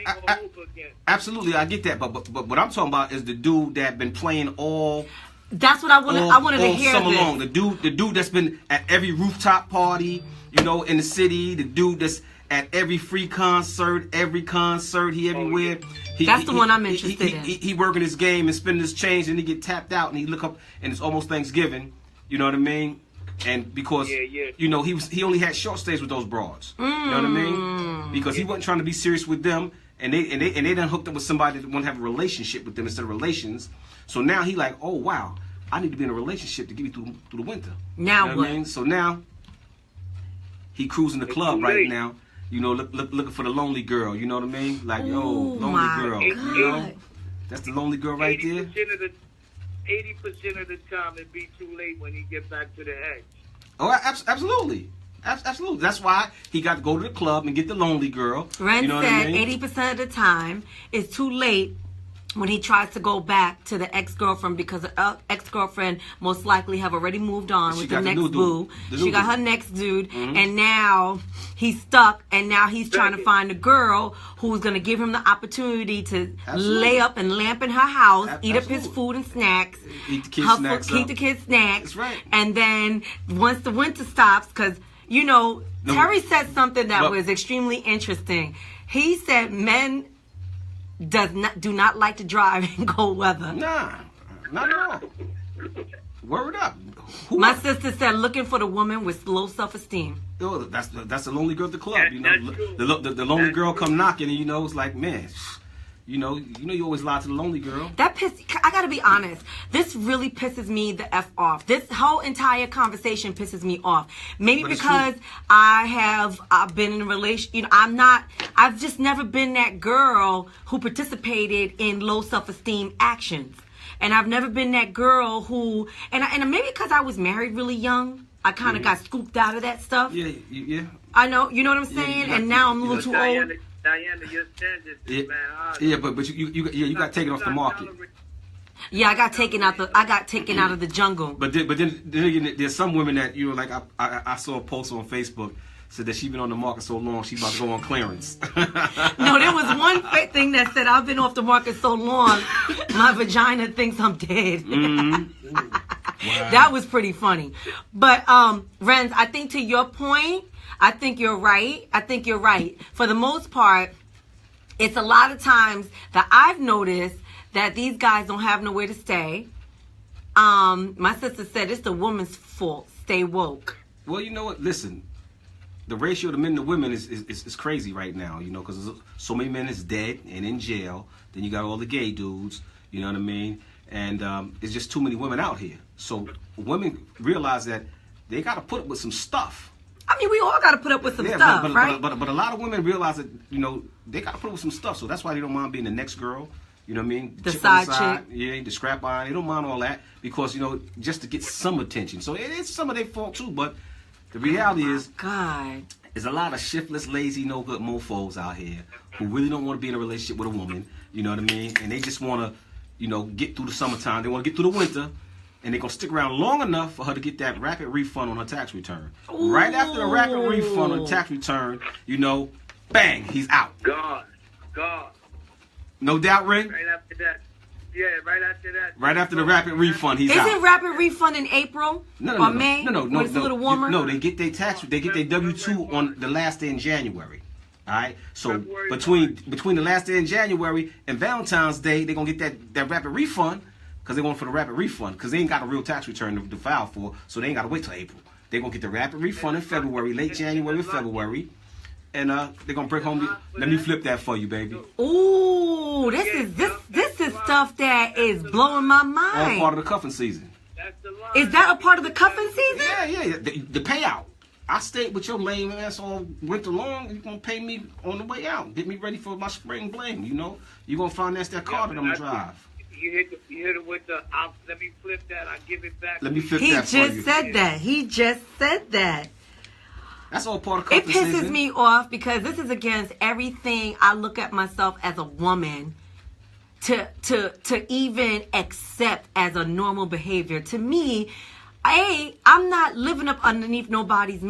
all over again. Absolutely, I get that. But what I'm talking about is the dude that been playing all... That's what I wanted to hear. Summer long. The dude that's been at every rooftop party, in the city. The dude that's at every free concert, every concert, he everywhere. That's the one I'm interested in. He working his game and spending his change, and he get tapped out, and he look up, and it's almost Thanksgiving. You know what I mean? And because he only had short stays with those broads. You know what I mean? Because he wasn't trying to be serious with them, and they done hooked up with somebody that want to have a relationship with them instead of relations. So now he like, oh wow, I need to be in a relationship to get me through the winter. Now you know what? I mean? So now he cruising the club right now. You know, looking for the lonely girl. You know what I mean? Like, yo, lonely girl. You know, that's the lonely girl right there. 80% of the time it be too late when he get back to the edge. Oh, absolutely. Absolutely. That's why he got to go to the club and get the lonely girl. Ren you know said what I mean? 80% of the time it's too late when he tries to go back to the ex-girlfriend, because the ex-girlfriend most likely have already moved on with the next boo. She got her next dude, and now he's stuck, and now he's trying to find a girl who's going to give him the opportunity to lay up and lamp in her house, eat up his food and snacks, eat the kids' snacks, keep the kids' snacks. That's right. And then once the winter stops, because, you know, Terry said something that was extremely interesting. He said men do not like to drive in cold weather. Nah, not at all. Word up. My sister said looking for the woman with low self-esteem. Oh, that's the lonely girl at the club. You know, That's the lonely girl come knocking, and you know it's like, man, you know you always lie to the lonely girl. I gotta be honest. This really pisses me the F off. This whole entire conversation pisses me off. Maybe because I've been in a relation. You know, I've just never been that girl who participated in low self-esteem actions. And I've never been that girl who, and maybe because I was married really young, I kind of got scooped out of that stuff. Yeah. I know, you know what I'm saying? And now I'm a little too old. Diana, your standards, man. Yeah, but you got taken off the market. Yeah, I got taken out of the jungle. But then again, there's some women that, you know, like I saw a post on Facebook said that she's been on the market so long she about to go on clearance. No, there was one thing that said I've been off the market so long my vagina thinks I'm dead. Wow. That was pretty funny. But Renz, I think to your point, I think you're right. For the most part, it's a lot of times that I've noticed that these guys don't have nowhere to stay. My sister said it's the woman's fault. Stay woke. Well, you know what? Listen, the ratio of men to women is crazy right now, you know, because so many men is dead and in jail. Then you got all the gay dudes, you know what I mean? And it's just too many women out here. So women realize that they got to put up with some stuff. I mean, we all got to put up with some stuff, right? But a lot of women realize that, you know, they got to put up with some stuff. So that's why they don't mind being the next girl. You know what I mean? The side chick. Yeah, the scrap iron. They don't mind all that because, you know, just to get some attention. So it's some of their fault too. But the reality is, there's a lot of shiftless, lazy, no good mofos out here who really don't want to be in a relationship with a woman. You know what I mean? And they just want to, you know, get through the summertime. They want to get through the winter. And they're going to stick around long enough for her to get that rapid refund on her tax return. Ooh. Right after the rapid refund on the tax return, you know, bang, he's out. God. No doubt, Ren? Right after that. Yeah, right after that. Right after the rapid refund, he's out. Isn't rapid refund in April? No. May? No. When it's a little warmer? No, they get their W-2 on the last day in January. All right? So between the last day in January and Valentine's Day, they're going to get that rapid refund. Because they're going for the rapid refund. Because they ain't got a real tax return to file for. So they ain't got to wait till April. They're going to get the rapid refund in February, late January, February. And they're going to bring home let me flip that for you, baby. Ooh, this is stuff that is blowing my mind. All part of the cuffing season. Is that a part of the cuffing season? Yeah. The payout. I stayed with your lame ass all winter long. You're going to pay me on the way out. Get me ready for my spring bling, you know. You're going to finance that car that I'm going to drive. You hit it with the, let me flip that, I'll give it back. Let me flip that for you. He just said that. That's all part of cuffing season. It pisses season. me off because this is against everything I look at myself as a woman to even accept as a normal behavior. To me, I'm not living up underneath nobody's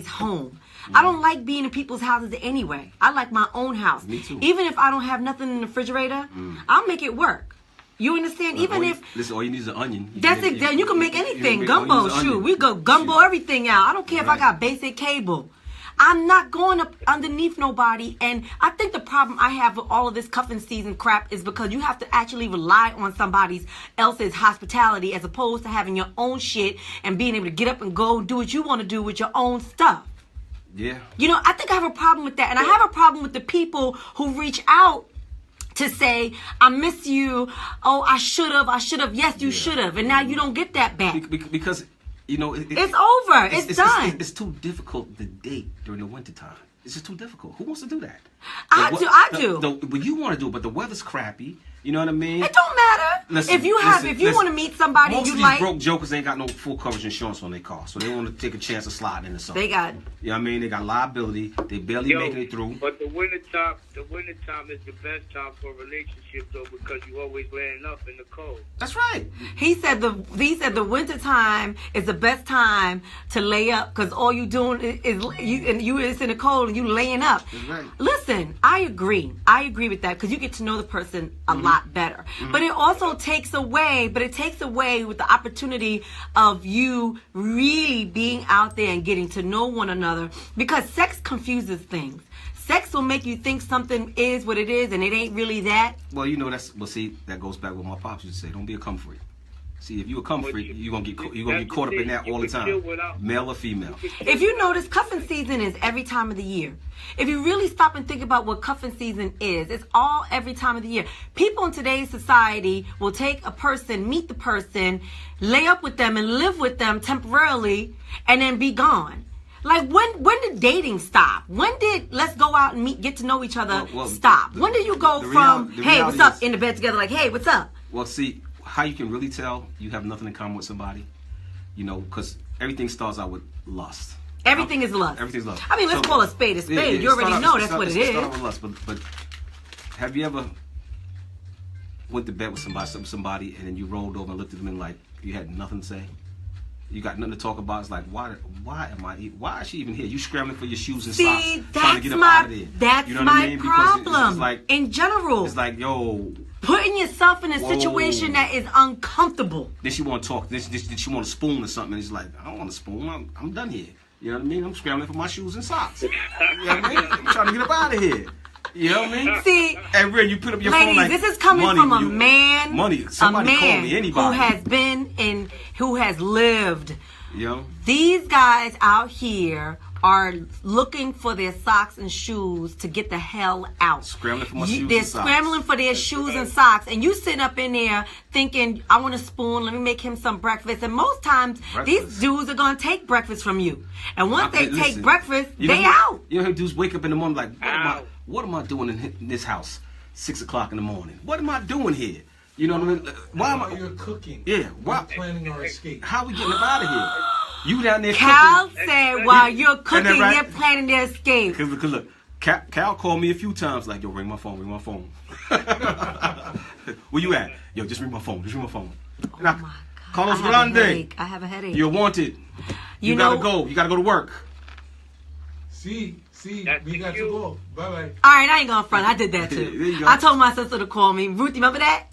home. I don't like being in people's houses anyway. I like my own house. Me too. Even if I don't have nothing in the refrigerator, I'll make it work. You understand? Listen, all you need is an onion. That's it. You can make anything. Gumbo, shoot. We go gumbo everything out. I don't care if I got basic cable. I'm not going up underneath nobody. And I think the problem I have with all of this cuffing season crap is because you have to actually rely on somebody else's hospitality as opposed to having your own shit and being able to get up and go do what you want to do with your own stuff. Yeah. You know, I think I have a problem with that. And I have a problem with the people who reach out to say, I miss you. Oh, I should have. Yes, you should have. And now you don't get that back. Because, you know, it's over. It's done. It's too difficult to date during the wintertime. It's just too difficult. Who wants to do that? I do. Well, you want to do it, but the weather's crappy. You know what I mean? It don't matter. If you want to meet somebody most you of these like, broke jokers ain't got no full coverage insurance on their car, so they want to take a chance of sliding into something. they got. You know what I mean? They got liability. They barely making it through. But the wintertime is the best time for a relationship, though, because you always laying up in the cold. That's right. He said the winter time is the best time to lay up because all you doing is you is in the cold and you laying up. That's right. Listen, I agree with that because you get to know the person a lot better. But it also takes away with the opportunity of you really being out there and getting to know one another, because sex confuses things. Sex will make you think something is what it is and it ain't really that. Well, you know that goes back with my pops used to say, don't be a cum freak. See, if you're a cum freak, you're gonna get caught up in that all the time, male or female. If you notice, cuffing season is every time of the year. If you really stop and think about what cuffing season is, it's all every time of the year. People in today's society will take a person, meet the person, lay up with them and live with them temporarily, and then be gone. Like, when did dating stop? When did let's go out and get to know each other stop? When did you go from, hey, what's up, in the bed together, like, hey, what's up? Well, see, how you can really tell you have nothing in common with somebody, you know, because everything starts out with lust. Everything is lust. Everything's lust. I mean, let's call a spade a spade. Yeah, you already know that's what it is. Start out with lust, but have you ever went to bed with somebody and then you rolled over and looked at them and like you had nothing to say? You got nothing to talk about. It's like, why is she even here? You scrambling for your shoes and socks, trying to get them out of there. That's you know my what I mean? problem. It's like, in general, it's like, yo, putting yourself in a situation that is uncomfortable. Then she want to talk. Then she want a spoon or something. And it's like, I don't want a spoon. I'm done here. You know what I mean? I'm scrambling for my shoes and socks. You know what I mean? I'm trying to get up out of here. You know what I mean? See, and Red, you put up your ladies, phone like, this is coming from a man. Somebody call me, anybody. Who has been in, who has lived. You know? These guys out here are looking for their socks and shoes to get the hell out. Scrambling for my shoes They're and socks. scrambling for their shoes and socks. And you sitting up in there thinking, I want a spoon, let me make him some breakfast. And most times, these dudes are going to take breakfast from you. And once they take breakfast, they out. You know how dudes wake up in the morning like, what am I doing in this house? 6 o'clock in the morning. What am I doing here? You know what I mean? Why am I? You're cooking. Yeah. Why? Planning our escape. How we getting up out of here? You down there Cal cooking. said while you're cooking, they're planning their escape. Because look, Cal called me a few times like, yo, ring my phone. Where you at? Yo, just ring my phone. Oh my God. Carlos Grande. I have a headache. You're wanted. You gotta go. You gotta go to work. See, we got to go. Bye-bye. All right, I ain't gonna front. I did that too. There you go. I told my sister to call me. Ruth, you remember that?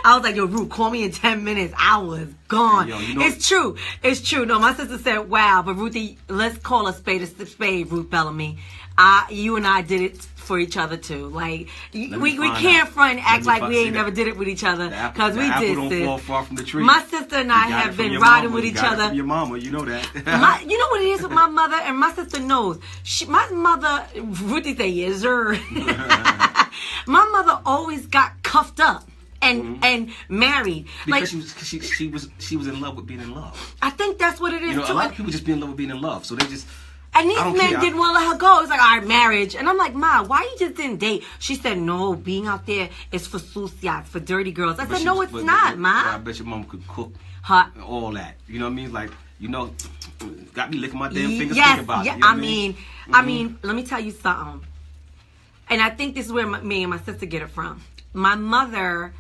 I was like, yo, Ruth, call me in 10 minutes. I was gone. Yo, you know, it's true. No, my sister said, wow, but Ruthie, let's call a spade, Ruth Bellamy. You and I did it for each other too. Like, we can't front and act like we ain't never did it with each other, because we did this. Don't fall far from the tree. My sister and I have been riding with each other. Your mama, you know that. You know what it is with my mother, and my sister knows. My mother, Ruthie say, yes, sir. My mother always got cuffed up and married, because she was in love with being in love. I think that's what it is. You know, too. a lot of people just be in love with being in love, so they just. And these men didn't want to let her go. It's like, all right, marriage. And I'm like, Ma, why you just didn't date? She said, no, being out there is for sucias, for dirty girls. I said, no, it's not, Ma. I bet your mom could cook hot, all that. You know what I mean? Like, you know, got me licking my damn fingers thinking about it. You know I mean, let me tell you something. And I think this is where me and my sister get it from. My mother,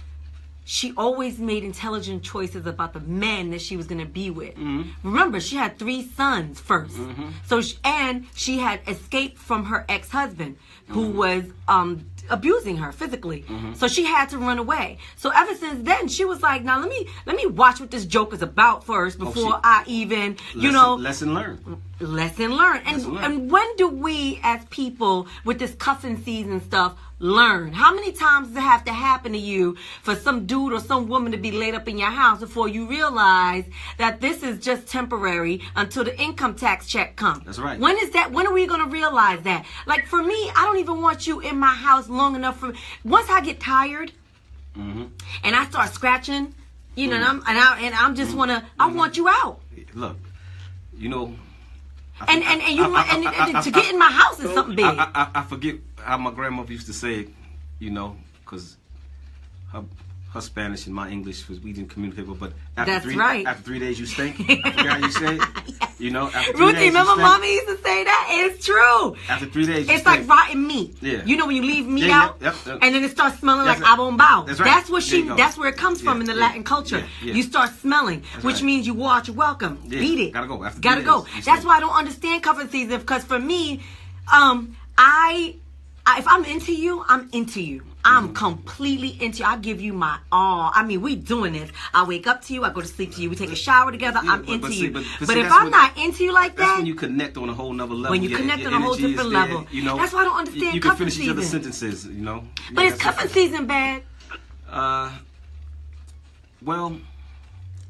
she always made intelligent choices about the men that she was going to be with. Mm-hmm. Remember, she had 3 sons first. Mm-hmm. So she had escaped from her ex-husband, who was abusing her physically. So she had to run away. So ever since then, she was like, now let me watch what this joke is about first before I even, lesson learned. Lesson learned. And when do we as people with this cuffing season stuff learn? How many times does it have to happen to you for some dude or some woman to be laid up in your house before you realize that this is just temporary until the income tax check comes? That's right. When is that? When are we going to realize that? Like for me, I don't even want you in my house long enough for once I get tired and I start scratching, and I'm just I want you out. Look, And to get in my house is something big. I forget how my grandmother used to say it, because her Spanish and my English we didn't communicate well. But after after 3 days you stink. I forgot how you say it. After 3 Ruthie, days remember Mommy used to say that? It's true. After 3 days, it's like rotten meat. Yeah. When you leave meat out, and then it starts smelling like abombao. That's right. That's where it comes from in the Latin culture. Yeah. You start smelling, which means you are welcome. Yeah. Beat it. Gotta go. After Gotta 3 go. days, That's why I don't understand cuffing season, because for me, if I'm into you, I'm into you. I'm completely into you. I give you my all. I mean, we doing this. I wake up to you. I go to sleep to you. We take a shower together. I'm into you. But if I'm not into you like that, that's when you connect on a whole nother level. When you connect on a whole different level. That's why I don't understand you can cuffing finish season. each other's sentences, But is cuffing season bad? Well,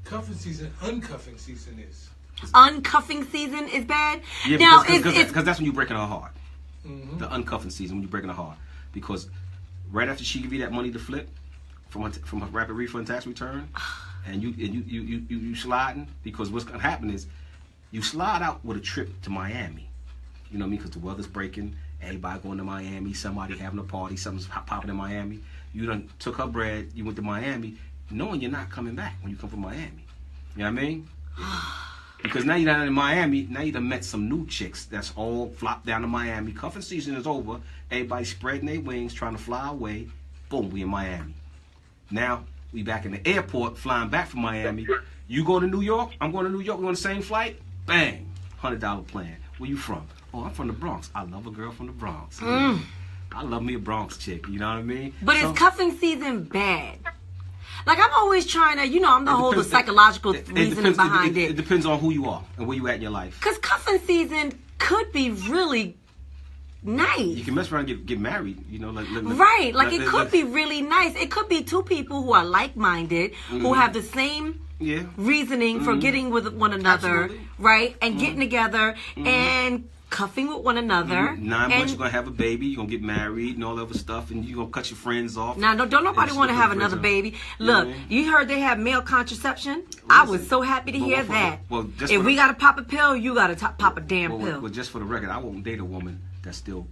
cuffing season, uncuffing season is. Uncuffing season is bad? Yeah, now, because that's when you're breaking her heart. The uncuffing season, when you're breaking her heart. Because right after she give you that money to flip from a rapid refund tax return, and you sliding, because what's gonna happen is you slide out with a trip to Miami. You know what I mean? Because the weather's breaking, everybody going to Miami, somebody having a party, something's popping in Miami. You done took her bread, you went to Miami, knowing you're not coming back when you come from Miami. You know what I mean? Because now you're down in Miami, now you done met some new chicks that's all flopped down to Miami. Cuffing season is over. Everybody spreading their wings, trying to fly away. Boom, we in Miami. Now, we back in the airport, flying back from Miami. You go to New York, I'm going to New York, we on the same flight. Bang, $100 plan. Where you from? Oh, I'm from the Bronx. I love a girl from the Bronx. I love me a Bronx chick, you know what I mean? But is cuffing season bad? Like, I'm always trying to, I'm the whole psychological reasoning behind it. It depends on who you are and where you at in your life. Because cuffing season could be really nice. You can mess around and get married, Right, it could be really nice. It could be two people who are like-minded, who have the same reasoning for getting with one another, Absolutely. right? And getting together and cuffing with one another. 9 months, you're going to have a baby, you're going to get married and all that other stuff, and you're going to cut your friends off. Now, don't nobody want to have another baby. Look, you heard they have male contraception? Listen, I was so happy to hear that. If we got to pop a pill, you got to pop a damn pill. Well, just for the record, I won't date a woman that's still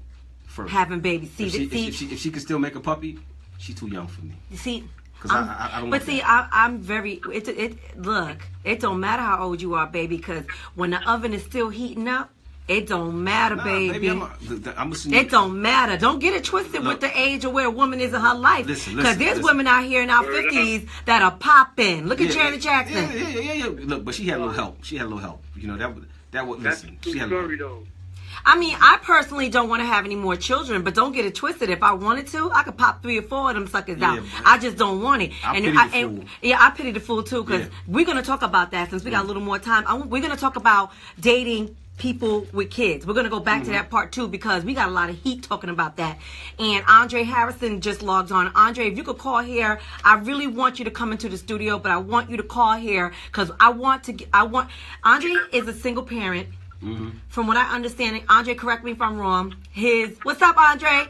fertile. Having babies. If she can still make a puppy, she's too young for me. See, I don't. But see, I'm very. Look, it don't matter how old you are, baby, because when the oven is still heating up, it don't matter, baby. It don't matter. Don't get it twisted with the age of where a woman is in her life. Because there's women out here in our 50s that are popping. Look at Janet Jackson. Yeah. Look, but she had a little help. That would listen. She had a little. I mean, I personally don't want to have any more children, but don't get it twisted. If I wanted to, I could pop 3 or 4 of them suckers out. I just don't want it. I pity the fool too, because we're going to talk about that since we got a little more time. We're going to talk about dating people with kids. We're going to go back to that part too, because we got a lot of heat talking about that. And Andre Harrison just logged on. Andre, if you could call here, I really want you to come into the studio, but I want you to call here because Andre is a single parent. From what I understand, Andre, correct me if I'm wrong. What's up, Andre?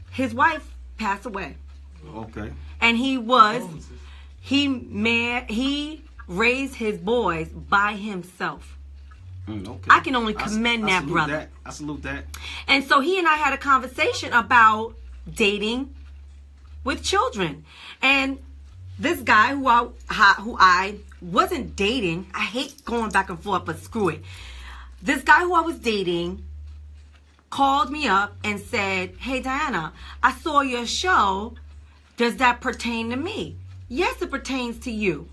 His wife passed away. Okay. And he raised his boys by himself. Okay. I can only commend that brother. I salute that. And so he and I had a conversation about dating with children. And this guy who I wasn't dating, I hate going back and forth, but screw it. This guy who I was dating called me up and said, "Hey, Diana, I saw your show. Does that pertain to me?" Yes, it pertains to you.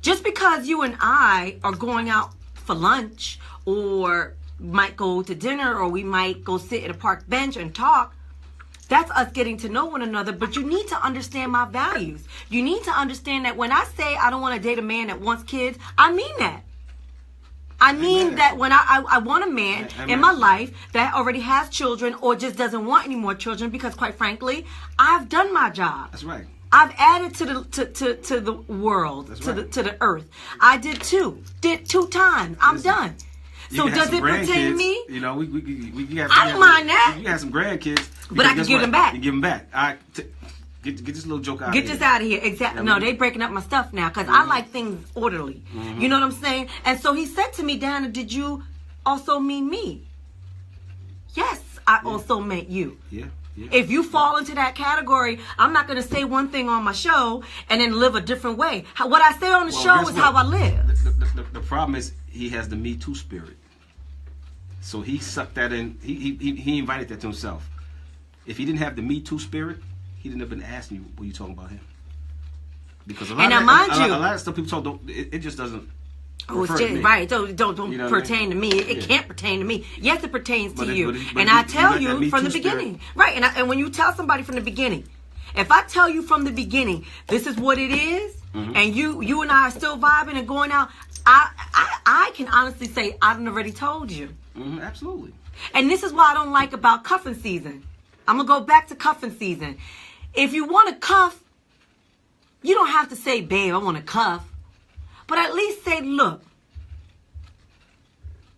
Just because you and I are going out for lunch or might go to dinner or we might go sit at a park bench and talk That's us getting to know one another, but you need to understand my values. You need to understand that when I say I don't want to date a man that wants kids, I mean that. I mean that when I want a man in my life that already has children or just doesn't want any more children because, quite frankly, I've done my job. That's right. I've added to the world, That's to right. the earth. I did 2 times. I'm done. So does it pertain to me? You know, we I don't mind that. You have some grandkids, But I can give them back. You give them back. Get this little joke out of here. Get this out of here. Exactly. No, they breaking up my stuff now because I like things orderly. You know what I'm saying? And so he said to me, Diana, did you also mean me? Yes, I also meant you. Yeah. If you fall into that category, I'm not going to say one thing on my show and then live a different way. What I say on the show is how I live. The problem is he has the Me Too spirit. So he sucked that in. He invited that to himself. If he didn't have the Me Too spirit, he didn't have been asking you what you talking about him. Because a lot of stuff people talk, it just doesn't. Oh, it's just, right. Don't pertain to me. It can't pertain to me. Yes, it pertains to you. And I tell you from the beginning. Right. And when you tell somebody from the beginning, if I tell you from the beginning, this is what it is, and you and I are still vibing and going out, I can honestly say I've already told you. Absolutely. And this is what I don't like about cuffing season. I'm going to go back to cuffing season. If you want to cuff, you don't have to say, babe, I want to cuff. But at least say, look,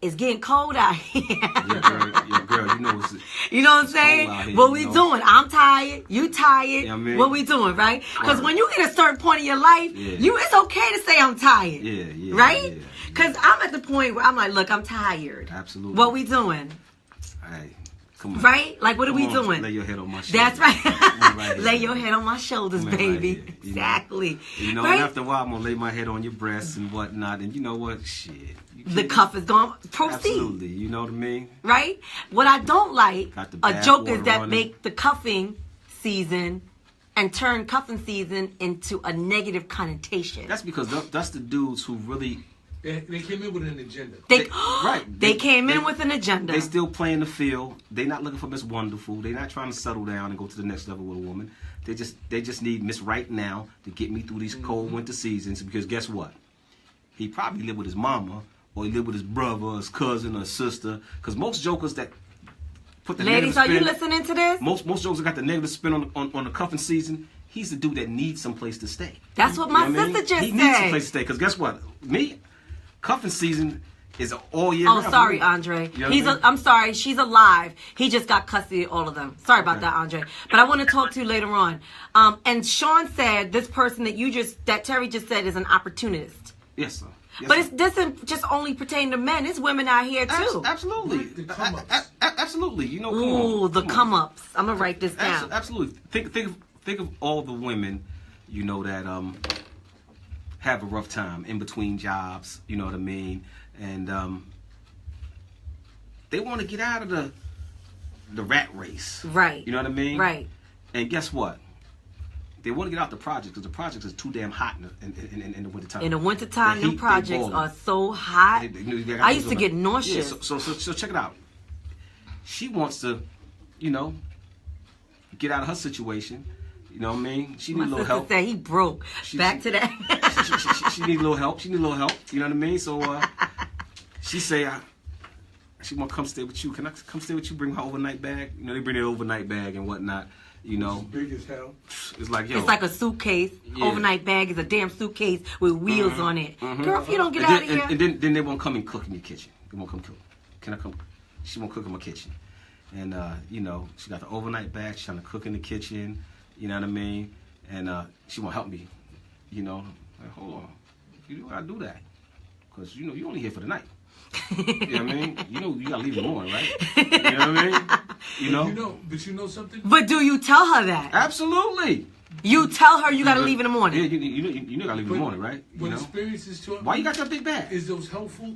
it's getting cold out here. Yeah, girl, you know you know what I'm saying? What we doing? I'm tired. You tired. Yeah, I mean, what we doing, right? Because when you get a certain point in your life, it's okay to say I'm tired. Yeah. Right? Because I'm at the point where I'm like, look, I'm tired. Absolutely. What we doing? Hey, come on. Right? Like, what are we doing? Lay your head on my shoulders. That's right. Right lay your head on my shoulders, baby. Right, exactly. You know, right? and after a while, I'm going to lay my head on your breasts and whatnot. And you know what? Shit. The cuff is going to proceed. Absolutely. You know what I mean? Right? What I don't like are jokers that running. make the cuffing season and turn cuffing season into a negative connotation. That's because that's the dudes who really... They came in with an agenda. They came in with an agenda. They still playing the field. They not looking for Miss Wonderful. They not trying to settle down and go to the next level with a woman. They just need Miss Right Now to get me through these cold winter seasons. Because guess what? He probably lived with his mama, or he lived with his brother, or his cousin, or his sister. Because most jokers that put the ladies, negative spin, are you listening to this? Most jokers that got the negative spin on the cuffing season. He's the dude that needs some place to stay. That's what my sister just said. He needs some place to stay. Because guess what? Me. Cuffing season is all year round. Oh, sorry, Andre. You know I'm sorry. She's alive. He just got custody of all of them. Sorry about that, Andre. But I want to talk to you later on. And Sean said this person that Terry just said is an opportunist. Yes, sir. Yes, but it doesn't just only pertain to men. It's women out here too. Absolutely. Absolutely. You know. Ooh, the come ups. I'm gonna write this down. Absolutely. Think of all the women, you know, that have a rough time in between jobs, you know what I mean? And they want to get out of the rat race. Right. You know what I mean? Right. And guess what? They want to get out the projects because the projects is too damn hot in the wintertime. In the wintertime, the projects are so hot. I used to get nauseous. Yeah, so check it out. She wants to, you know, get out of her situation. You know what I mean? She need a little help. Said he broke. Back to that. She need a little help. You know what I mean? So she say, she want to come stay with you. Can I come stay with you? Bring her overnight bag. You know, they bring their overnight bag and whatnot. You know, it's big as hell. It's like a suitcase. Yeah. Overnight bag is a damn suitcase with wheels on it. Girl, if you don't get out of here, and then they won't come and cook in your kitchen. They won't come cook. Can I come? She won't cook in my kitchen. And you know, she got the overnight bag. She's trying to cook in the kitchen. You know what I mean? And she won't help me. You know, like, hold on. You gotta do that. Because, you know, you only here for the night. You know what I mean? You know, you gotta leave in the morning, right? You know what I mean? You know? But you know something? But do you tell her that? Absolutely. You tell her you gotta leave in the morning. Yeah, you know you gotta leave in the morning, right? When experiences taught me, why you got your big bag? Is those helpful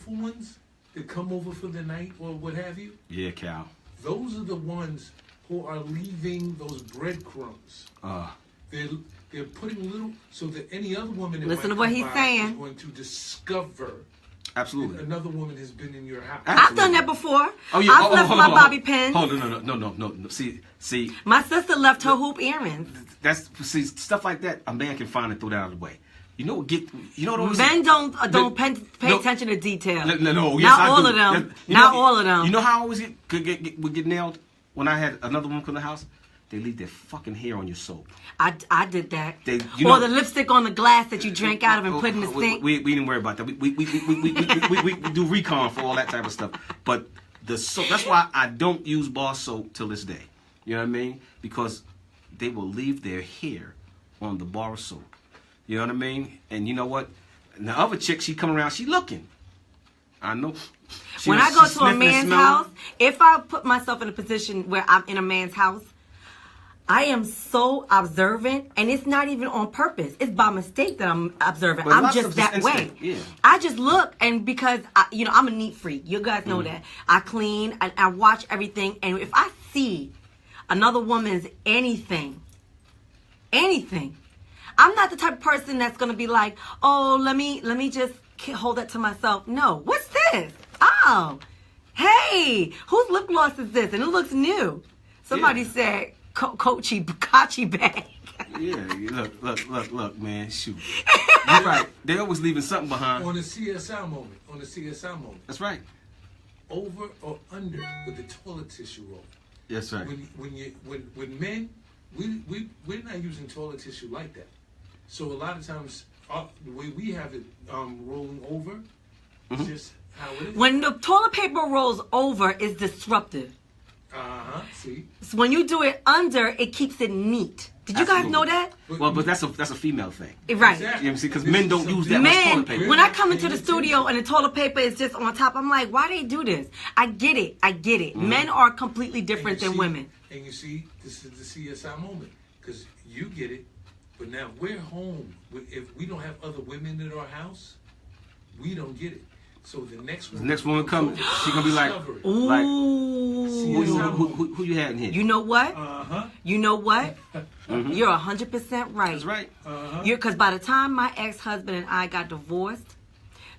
ones that come over for the night or what have you? Yeah, Cal. Those are the ones who are leaving those breadcrumbs. They're putting little so that any other woman that listen might to what come he's by saying is going to discover Absolutely. Another woman has been in your house. I've done that before. Oh yeah. I've left my bobby pins. Hold on, no. See. My sister left her hoop earrings. See stuff like that. A man can find and throw that out of the way. You know those men don't pay attention to detail. No, yes, not I all do. of them. Not all of them. You know how I always would get nailed when I had another woman come to the house? They leave their fucking hair on your soap. I did that. Or the lipstick on the glass that you drank out of and put in the sink. We didn't worry about that. We do recon for all that type of stuff. But the soap, that's why I don't use bar soap till this day. You know what I mean? Because they will leave their hair on the bar soap. You know what I mean? And you know what? And the other chick, she come around, she looking. I know. When I go to a man's house, if I put myself in a position where I'm in a man's house, I am so observant, and it's not even on purpose. It's by mistake that I'm observant. I'm just that way. Yeah. I just look, and because I'm a neat freak. You guys know that. I clean, I watch everything, and if I see another woman's anything, I'm not the type of person that's gonna be like, oh, let me just hold that to myself. No, what's this? Oh, hey, whose lip gloss is this? And it looks new. Somebody said Kachi bag. Yeah, look, man, shoot. You're right. They always leaving something behind. On the CSI moment. That's right. Over or under with the toilet tissue roll. That's right. When men, we're not using toilet tissue like that. So a lot of times, the way we have it rolling over, is just how it is. When the toilet paper rolls over, it's disruptive. See. So when you do it under, it keeps it neat. Did you guys know that? Well, but that's a female thing. Right. Exactly. You know, because men don't use that much toilet paper. When I come into the studio and the toilet paper is just on top, I'm like, why they do this? I get it. Mm-hmm. Men are completely different than women. And you see, this is the CSI moment. Because you get it, but now we're home. If we don't have other women in our house, we don't get it. So the next one coming, she gonna be like, who you had in here? You know what? You know what? Mm-hmm. You're 100% right. That's right. Because by the time my ex-husband and I got divorced,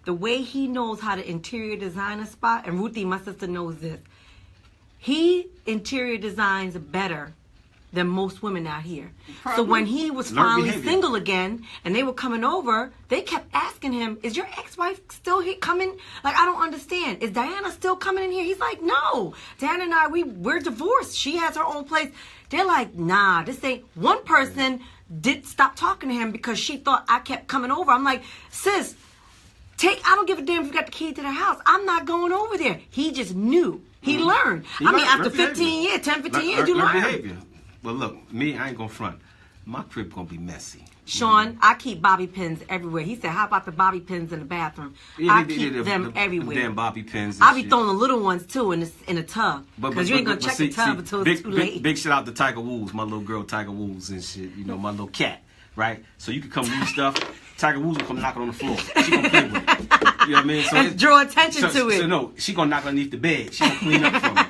the way he knows how to interior design a spot, and Ruthie, my sister, knows this. He interior designs better than most women out here. Probably. So when he was finally single again and they were coming over, they kept asking him, is your ex-wife still here coming? Like, I don't understand. Is Diana still coming in here? He's like, no. Diana and I, we're divorced. She has her own place. They're like, nah, this ain't. One person did stop talking to him because she thought I kept coming over. I'm like, sis, I don't give a damn if you got the key to the house. I'm not going over there. He just knew. He learned. After 15 years, 10, 15 years, you learn. Behavior. Well, look, me, I ain't gonna front. My crib gonna be messy. Sean, I keep bobby pins everywhere. He said, how about the bobby pins in the bathroom? I keep them everywhere. Damn bobby pins. I be throwing the little ones, too, in a tub. Because you ain't gonna check the tub until it's too late. Big shout out to Tiger Woods, my little girl Tiger Woods and shit. You know, my little cat, right? So you can come leave stuff. Tiger Woods will come knock it on the floor. She gonna play with it. You know what I mean? So and draw attention to it. So no, she gonna knock underneath the bed. She gonna clean up for me.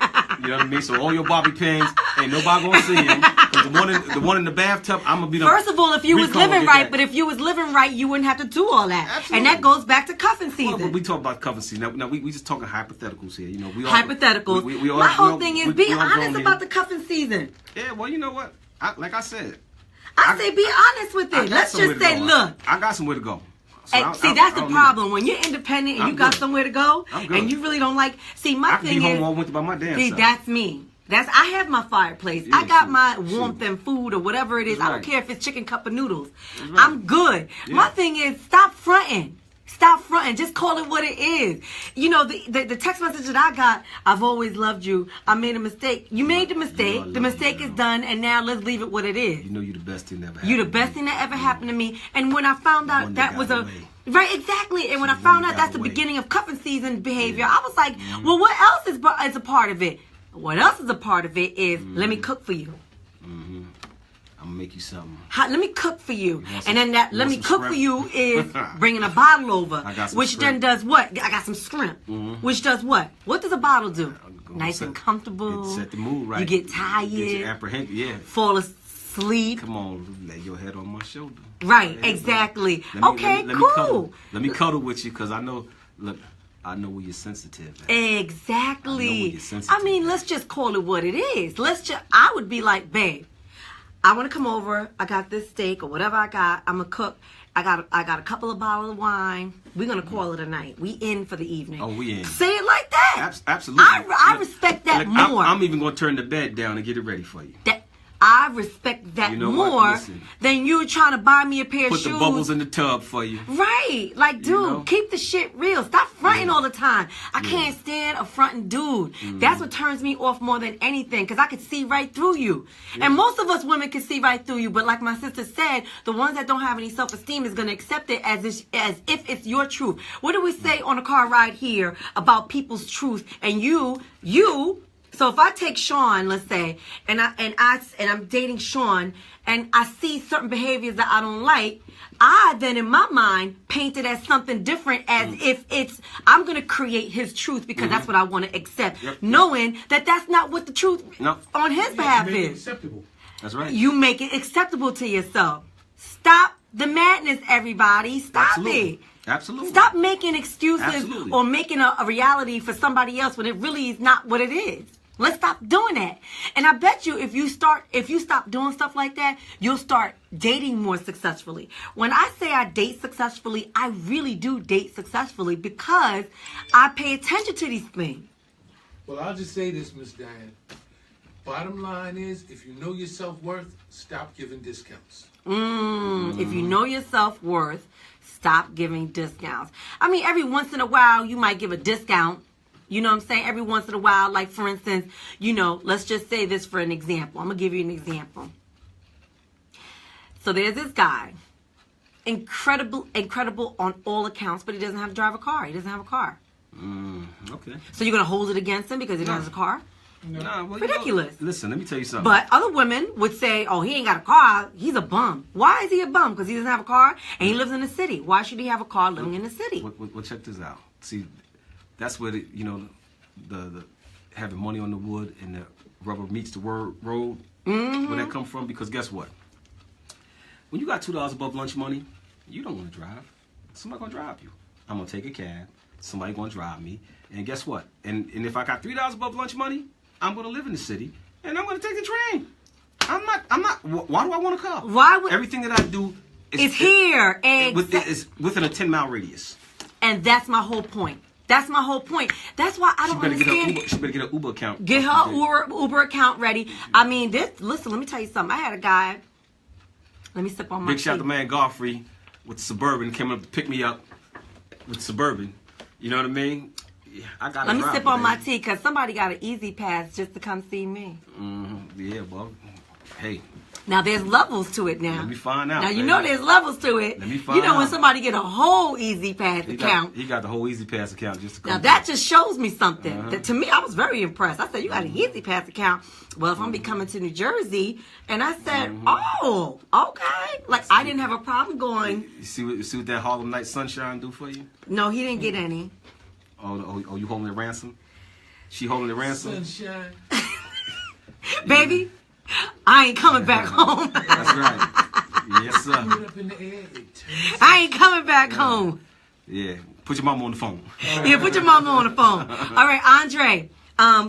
You know what I mean? So all your bobby pins, ain't nobody gonna see them. Because the one in the bathtub, I'm gonna be the First of all, if you was living right, but if you was living right, you wouldn't have to do all that. Absolutely. And that goes back to cuffing season. Well, we talk about cuffing season. Now we just talking hypotheticals here. You know, hypotheticals. My whole thing is be honest about the cuffing season. Yeah, well, you know what? Like I said, I say be honest with it. Let's just say, look, I got somewhere to go. So that's the problem. When you're independent and you got somewhere to go, and you really don't like. See, my thing is, I can be home all winter by my damn self. That's me. I have my fireplace. I got my warmth and food or whatever it is. I don't care if it's chicken cup of noodles. I'm good. Yeah. My thing is stop fronting. Stop fronting. Just call it what it is. You know, the text message that I got, I've always loved you. I made a mistake. You made the mistake. The mistake is done, and now let's leave it what it is. You know you're the best thing that ever happened. You're the best thing that ever happened to me. And when I found out that was a... Right, exactly. And when I found out that's the beginning of cuffing season behavior, I was like, well, what else is a part of it? What else is a part of it is, let me cook for you. I'm going to make you something. Let me cook for you. And then that let me cook for you is bringing a bottle over. Which then does what? I got some shrimp. Which does what? What does a bottle do? Nice and comfortable. Set the mood right. You get tired. Get you apprehensive. Fall asleep. Come on, lay your head on my shoulder. Right, exactly. Okay, cool. Let me cuddle with you because I know Look, I know where you're sensitive at. Exactly. I know where you're sensitive I mean, at. let's just call it what it is. I would be like, babe, I want to come over. I got this steak or whatever I got. I'm going to cook. I got a couple of bottles of wine. We're going to call it a night. We in for the evening. Oh, we in. Say it like that. Absolutely. I respect that more. I'm even going to turn the bed down and get it ready for you. I respect that You know what? more Listen. than you trying to buy me a pair of Put shoes. the bubbles in the tub for you. Right. Like, dude, know? keep the shit real. Stop fronting all the time. I can't stand a fronting dude. That's what turns me off more than anything, because I can see right through you. And most of us women can see right through you, but like my sister said, the ones that don't have any self-esteem is going to accept it as if it's your truth. What do we say on a car ride here about people's truth? And you so if I take Sean, let's say, and I'm dating Sean, and I see certain behaviors that I don't like, I then in my mind paint it as something different, as if I'm going to create his truth because that's what I want to accept, knowing that that's not what the truth on his behalf Make it is. acceptable. That's right. You make it acceptable to yourself. Stop the madness, everybody. Stop Absolutely. it. Absolutely. Stop making excuses Absolutely. or making a reality for somebody else when it really is not what it is. Let's stop doing that. And I bet you if you stop doing stuff like that, you'll start dating more successfully. When I say I date successfully, I really do date successfully because I pay attention to these things. Well, I'll just say this, Miss Diane. Bottom line is, if you know your self-worth, stop giving discounts. If you know your self-worth, stop giving discounts. I mean, every once in a while, you might give a discount. You know what I'm saying? Every once in a while, like for instance, let's just say this for an example. I'm going to give you an example. So there's this guy, incredible on all accounts, but he doesn't have to drive a car. He doesn't have a car. Okay. So you're going to hold it against him because he doesn't have a car? Nah, well, Ridiculous. Listen, let me tell you something. But other women would say, oh, he ain't got a car. He's a bum. Why is he a bum? Because he doesn't have a car and he lives in the city. Why should he have a car living in the city? Well, check this out. See, that's where the having money on the wood and the rubber meets the road. Where that come from? Because guess what? When you got $2 above lunch money, you don't want to drive. Somebody gonna drive you. I'm gonna take a cab. Somebody gonna drive me. And guess what? And if I got $3 above lunch money, I'm gonna live in the city and I'm gonna take the train. I'm not. Why do I want a car? Why would everything that I do is here is within a 10-mile radius? And that's my whole point. That's my whole point. That's why I don't understand. She better get her Uber account. Get her Uber account ready. I mean, listen, let me tell you something. I had a guy. Let me sip on my Big shout out to man Godfrey with Suburban. Came up to pick me up with Suburban. You know what I mean? Yeah, I got. Let me sip on my tea because somebody got an easy pass just to come see me. Yeah, well, hey. Now there's levels to it now. Let me find out. Now you know there's levels to it. Let me find out. When somebody get a whole Easy Pass account. He got the whole Easy Pass account just to come. Now that just shows me something. That, to me, I was very impressed. I said, you got an Easy Pass account. Well, if I'm be coming to New Jersey, and I said, oh, okay. Like I didn't have a problem going. You see what that Harlem Night Sunshine do for you? No, he didn't get any. Oh, you holding the ransom? She holding the ransom? Sunshine. Baby, I ain't coming back home. That's right. Yes, sir. Put it up in the air, it turns. I ain't coming back home. Yeah. Put your mama on the phone. Yeah, put your mama on the phone. All right, Andre.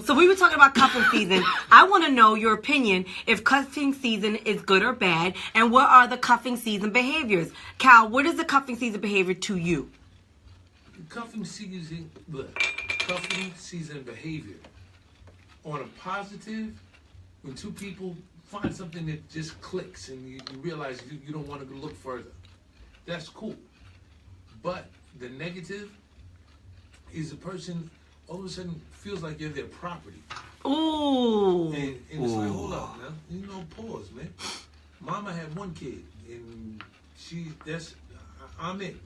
So we were talking about cuffing season. I want to know your opinion if cuffing season is good or bad, and what are the cuffing season behaviors? Cal, what is the cuffing season behavior to you? Cuffing season behavior. On a positive, when two people find something that just clicks and you realize you don't want to look further, that's cool. But the negative is a person all of a sudden feels like you're their property. Ooh. And it's like, hold up, man. Pause, man. Mama had one kid, and I'm it.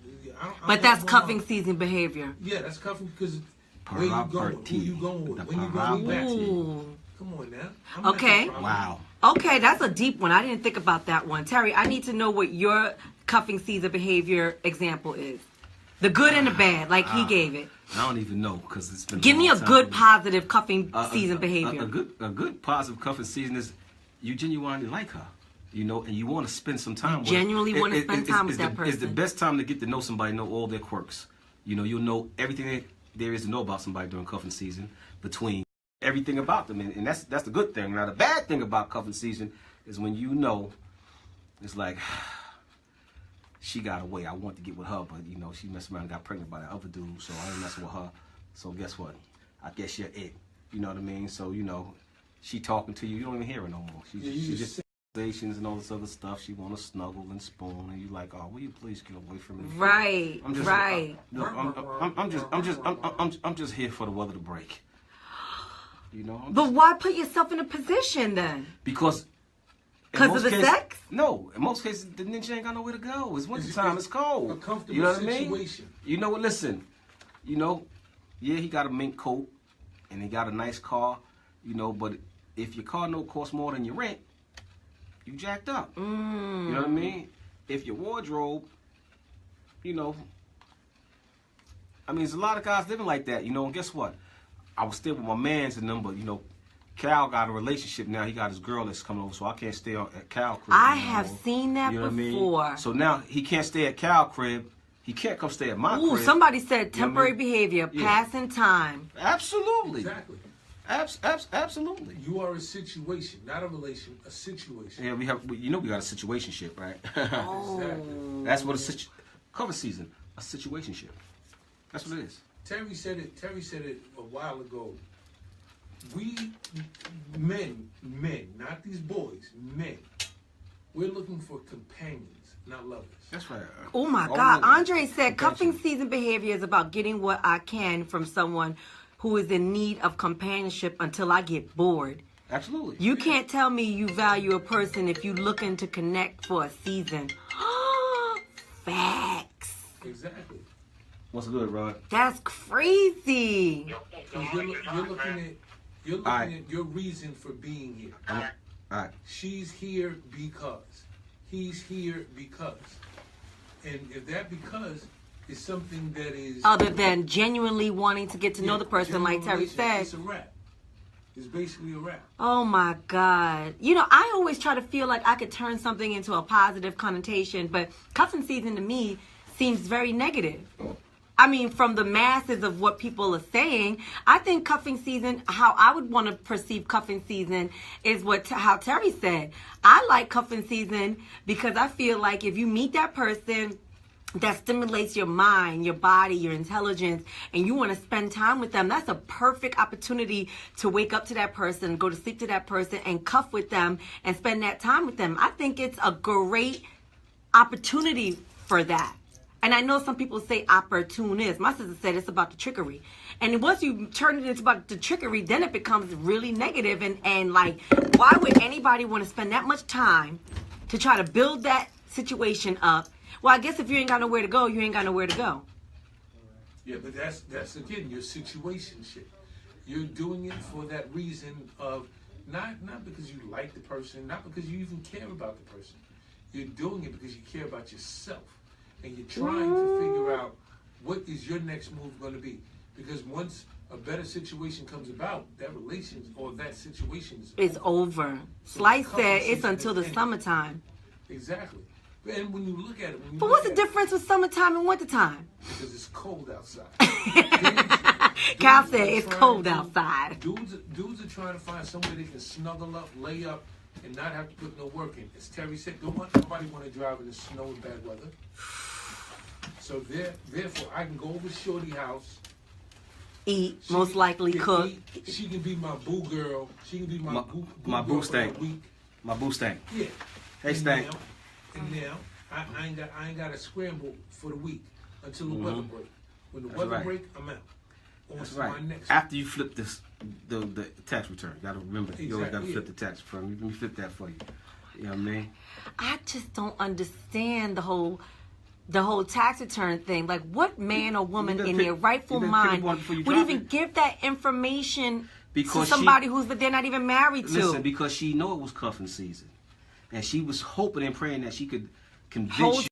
But that's cuffing season behavior. Yeah, that's cuffing because where you going? Who you going with? When you going back to? Come on now. Okay. Wow. Okay, that's a deep one. I didn't think about that one. Terry, I need to know what your cuffing season behavior example is. The good and the bad, like he gave it. I don't even know because it's been. Give me a good positive cuffing season A behavior. good positive cuffing season is you genuinely like her, and you want to spend some time with her. Genuinely want to spend time with that person. It's the best time to get to know somebody, know all their quirks. You know, you'll know everything that there is to know about somebody during cuffing season, between everything about them, and that's the good thing. Now the bad thing about cuffing season is when you know it's like, she got away. I want to get with her, but you know she messed around and got pregnant by that other dude, so I ain't messing with her. So guess what? I guess you're it. You know what I mean? So you know, she talking to you. You don't even hear her no more. She just conversations and all this other stuff. She want to snuggle and spoon, and you like, oh, will you please get away from me? Right. I'm just, right. I'm just here for the weather to break. You know. But why put yourself in a position then? Because of the sex? No. In most cases, the ninja ain't got nowhere to go. It's wintertime. It's cold. A comfortable you know what situation. I mean? You know what? Listen. You know, yeah, he got a mink coat and he got a nice car. You know, but if your car note costs more than your rent, you jacked up. You know what I mean? If your wardrobe, you know, I mean, there's a lot of guys living like that. You know, and guess what? I was still with my mans and them, but you know, Cal got a relationship now. He got his girl that's coming over, so I can't stay at Cal crib. I have seen that before. I mean? So now he can't stay at Cal crib. He can't come stay at my crib. Ooh, somebody said temporary behavior, Yeah. passing time. Absolutely. Exactly. Absolutely. You are a situation, not a relation, a situation. Yeah, we got a situationship, right? Oh. Exactly. That's what cover season, a situationship. That's what it is. Terry said it a while ago. We men, not these boys, men. We're looking for companions, not lovers. That's right. Oh my All God. women. Andre said cuffing season behavior is about getting what I can from someone who is in need of companionship until I get bored. Absolutely. You can't tell me you value a person if you looking to connect for a season. Facts. Exactly. What's good, Rod? That's crazy. Because you're looking at your reason for being here. All right. She's here because. He's here because. And if that because is something that is Other than genuinely wanting to get to know the person, like Terry said. it's a wrap. It's basically a wrap. Oh my God. You know, I always try to feel like I could turn something into a positive connotation, but cuffing season to me seems very negative. I mean, from the masses of what people are saying, I think cuffing season, how I would want to perceive cuffing season is how Terry said. I like cuffing season because I feel like if you meet that person that stimulates your mind, your body, your intelligence, and you want to spend time with them, that's a perfect opportunity to wake up to that person, go to sleep to that person, and cuff with them and spend that time with them. I think it's a great opportunity for that. And I know some people say opportunist. My sister said it's about the trickery. And once you turn it into about the trickery, then it becomes really negative. And like, why would anybody want to spend that much time to try to build that situation up? Well, I guess if you ain't got nowhere to go, you ain't got nowhere to go. Yeah, but that's again your situationship. You're doing it for that reason of not because you like the person, not because you even care about the person. You're doing it because you care about yourself. And you're trying to figure out what is your next move going to be. Because once a better situation comes about, that relation or that situation is over. Slice said it's until the summertime. Exactly. And when you look at it... But what's the difference with summertime and wintertime? Because it's cold outside. Cal said it's cold outside. Dudes are trying to find somewhere they can snuggle up, lay up, and not have to put no work in. As Terry said, nobody want to drive in the snow and bad weather. So therefore, I can go over to Shorty house. Eat, most likely cook. Eat. She can be my boo girl. She can be my boo girl stank. for a week. My boo stank. Yeah. Hey, stank. Now, I ain't got to scramble for the week until the weather break. When the weather break, I'm out. That's right. After you flip the tax return, you got to remember, you always got to flip the tax return. Let me flip that for you. You know what I mean? I just don't understand the whole tax return thing. Like, what man or woman in their rightful mind would even give that information to somebody who's they're not even married to? Listen, because she know it was cuffing season, and she was hoping and praying that she could convince you.